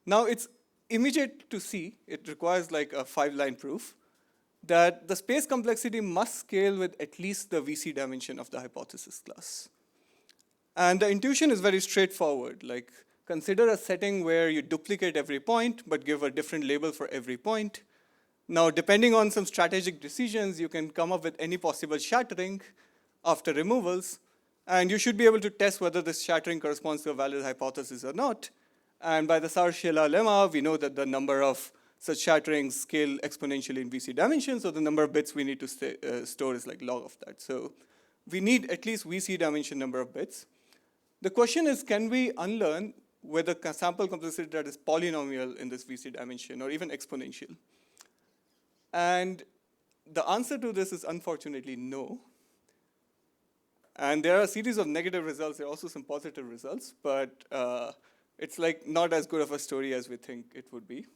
Now it's immediate to see, it requires like a 5-line proof, that the space complexity must scale with at least the VC dimension of the hypothesis class. And the intuition is very straightforward, like consider a setting where you duplicate every point but give a different label for every point. Now depending on some strategic decisions, you can come up with any possible shattering after removals. And you should be able to test whether this shattering corresponds to a valid hypothesis or not. And by the Sarshela lemma, we know that the number of such shatterings scale exponentially in VC dimensions, so the number of bits we need to store is like log of that. So we need at least VC dimension number of bits. The question is, can we unlearn with a sample complexity that is polynomial in this VC dimension or even exponential? And the answer to this is unfortunately no. And there are a series of negative results. There are also some positive results, but it's like not as good of a story as we think it would be.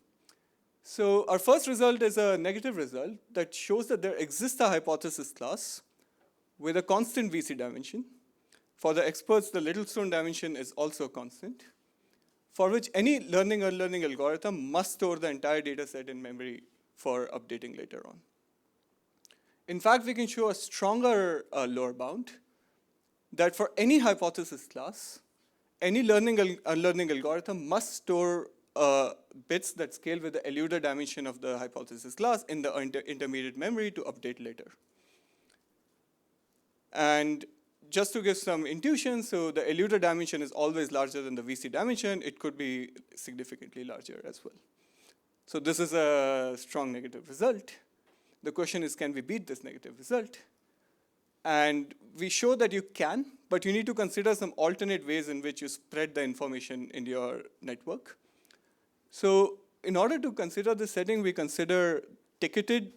So our first result is a negative result that shows that there exists a hypothesis class with a constant VC dimension. For the experts, the Littlestone dimension is also constant, for which any learning or unlearning algorithm must store the entire data set in memory for updating later on. In fact, we can show a stronger lower bound that for any hypothesis class, any learning or unlearning algorithm must store bits that scale with the eluder dimension of the hypothesis class in the intermediate memory to update later. And just to give some intuition, so the eluder dimension is always larger than the VC dimension. It could be significantly larger as well. So this is a strong negative result. The question is, can we beat this negative result? And we show that you can, but you need to consider some alternate ways in which you spread the information in your network. So in order to consider this setting, we consider ticketed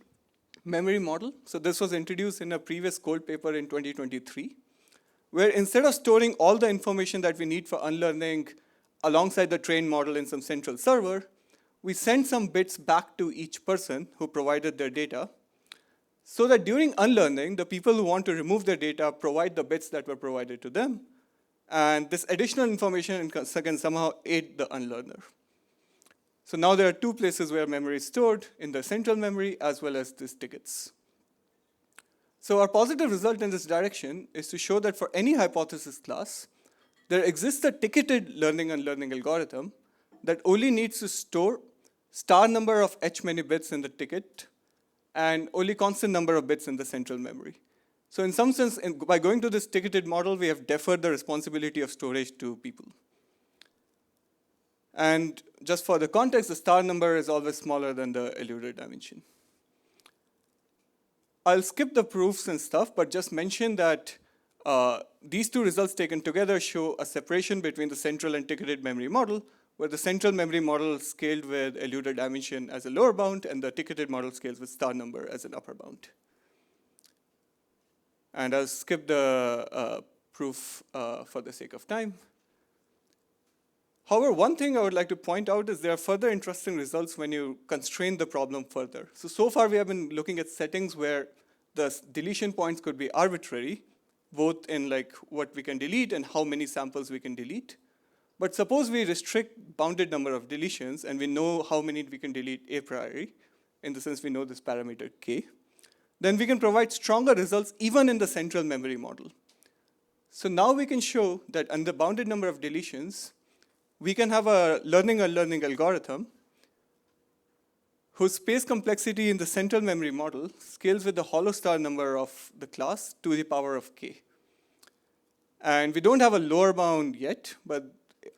memory model. So this was introduced in a previous Gold paper in 2023, where instead of storing all the information that we need for unlearning alongside the trained model in some central server, we send some bits back to each person who provided their data, so that during unlearning, the people who want to remove their data provide the bits that were provided to them. And this additional information can somehow aid the unlearner. So now there are two places where memory is stored, in the central memory as well as these tickets. So our positive result in this direction is to show that for any hypothesis class, there exists a ticketed learning and unlearning algorithm that only needs to store star number of h many bits in the ticket and only constant number of bits in the central memory. So in some sense, by going to this ticketed model, we have deferred the responsibility of storage to people. And just for the context, the star number is always smaller than the eluded dimension. I'll skip the proofs and stuff, but just mention that these two results taken together show a separation between the central and ticketed memory model, where the central memory model scaled with eluded dimension as a lower bound, and the ticketed model scales with star number as an upper bound. And I'll skip the proof for the sake of time. However, one thing I would like to point out is there are further interesting results when you constrain the problem further. So far we have been looking at settings where the deletion points could be arbitrary, both in like what we can delete and how many samples we can delete. But suppose we restrict bounded number of deletions and we know how many we can delete a priori, in the sense we know this parameter k, then we can provide stronger results even in the central memory model. So now we can show that under bounded number of deletions, we can have a learning unlearning algorithm whose space complexity in the central memory model scales with the hollow star number of the class to the power of k. And we don't have a lower bound yet, but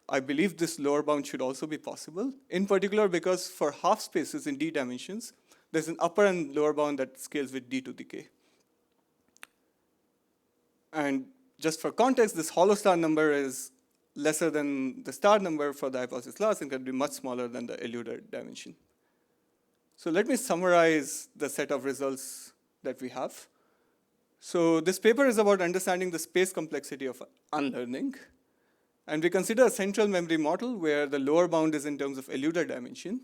I believe this lower bound should also be possible, in particular because for half spaces in d dimensions, there's an upper and lower bound that scales with d to the k. And just for context, this hollow star number is lesser than the star number for the hypothesis class and can be much smaller than the eluded dimension. So let me summarize the set of results that we have. So this paper is about understanding the space complexity of unlearning. And we consider a central memory model where the lower bound is in terms of eluded dimension,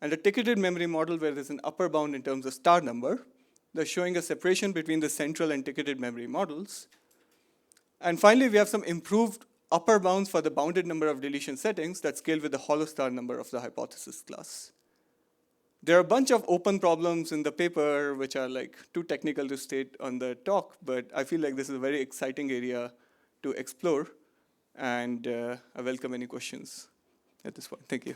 and a ticketed memory model where there's an upper bound in terms of star number, thus showing a separation between the central and ticketed memory models. And finally, we have some improved upper bounds for the bounded number of deletion settings that scale with the hollow star number of the hypothesis class. There are a bunch of open problems in the paper which are like too technical to state on the talk, but I feel like this is a very exciting area to explore, and I welcome any questions at this point. Thank you.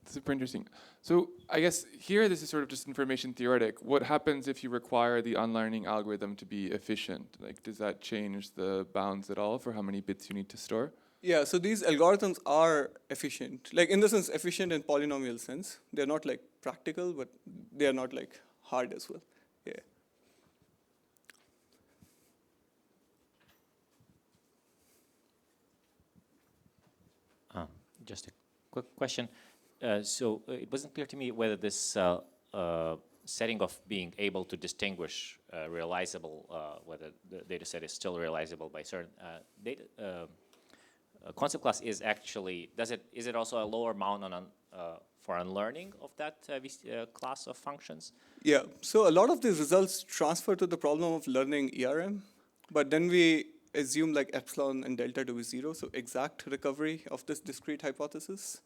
Super interesting. So I guess here this is sort of just information theoretic. What happens if you require the unlearning algorithm to be efficient? Like, does that change the bounds at all for how many bits you need to store? Yeah, so these algorithms are efficient. Like in the sense, efficient in polynomial sense. They're not like practical, but they are not like hard as well. Yeah. Just a quick question. So it wasn't clear to me whether this setting of being able to distinguish realizable, whether the data set is still realizable by certain data concept class is actually, is it also a lower bound on for unlearning of that class of functions? Yeah, so a lot of these results transfer to the problem of learning ERM, but then we assume like epsilon and delta to be 0, so exact recovery of this discrete hypothesis.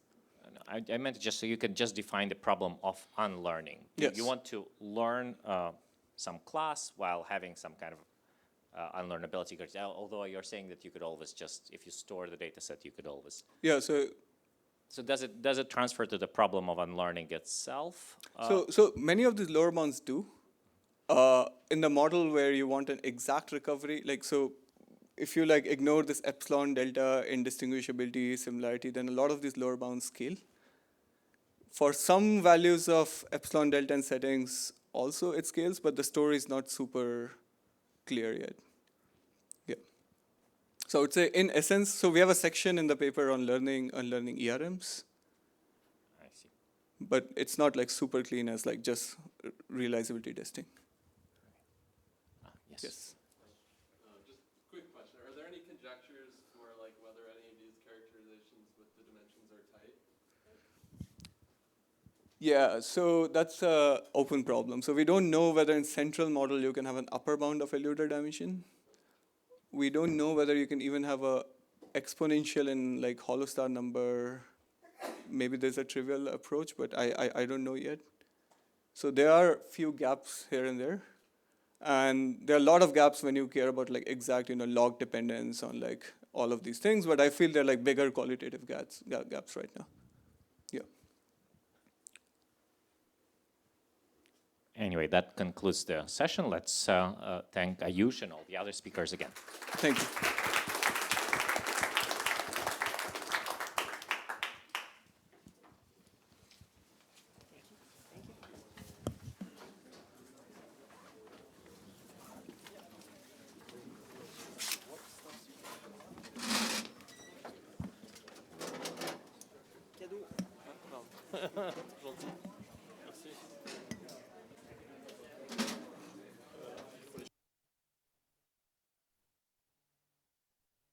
I meant just so you can just define the problem of unlearning. Yes. You want to learn some class while having some kind of unlearnability. Although you're saying that you could always just, if you store the data set, you could always. Yeah. So does it transfer to the problem of unlearning itself? So many of these lower bounds do. In the model where you want an exact recovery, like so. If you like ignore this epsilon, delta, indistinguishability, similarity, then a lot of these lower bounds scale. For some values of epsilon, delta, and settings, also it scales, but the story is not super clear yet. Yeah. So I would say, in essence, so we have a section in the paper on learning, unlearning ERMs. I see. But it's not like super clean as like just realizability testing. Yes. Yes. Yeah, so that's a open problem. So we don't know whether in central model you can have an upper bound of eluded emission. We don't know whether you can even have a exponential in like hollow star number. Maybe there's a trivial approach, but I don't know yet. So there are few gaps here and there. And there are a lot of gaps when you care about like exact, log dependence on like all of these things, but I feel they're like bigger qualitative gaps right now. Yeah. Anyway, that concludes the session. Let's thank Ayush and all the other speakers again. Thank you.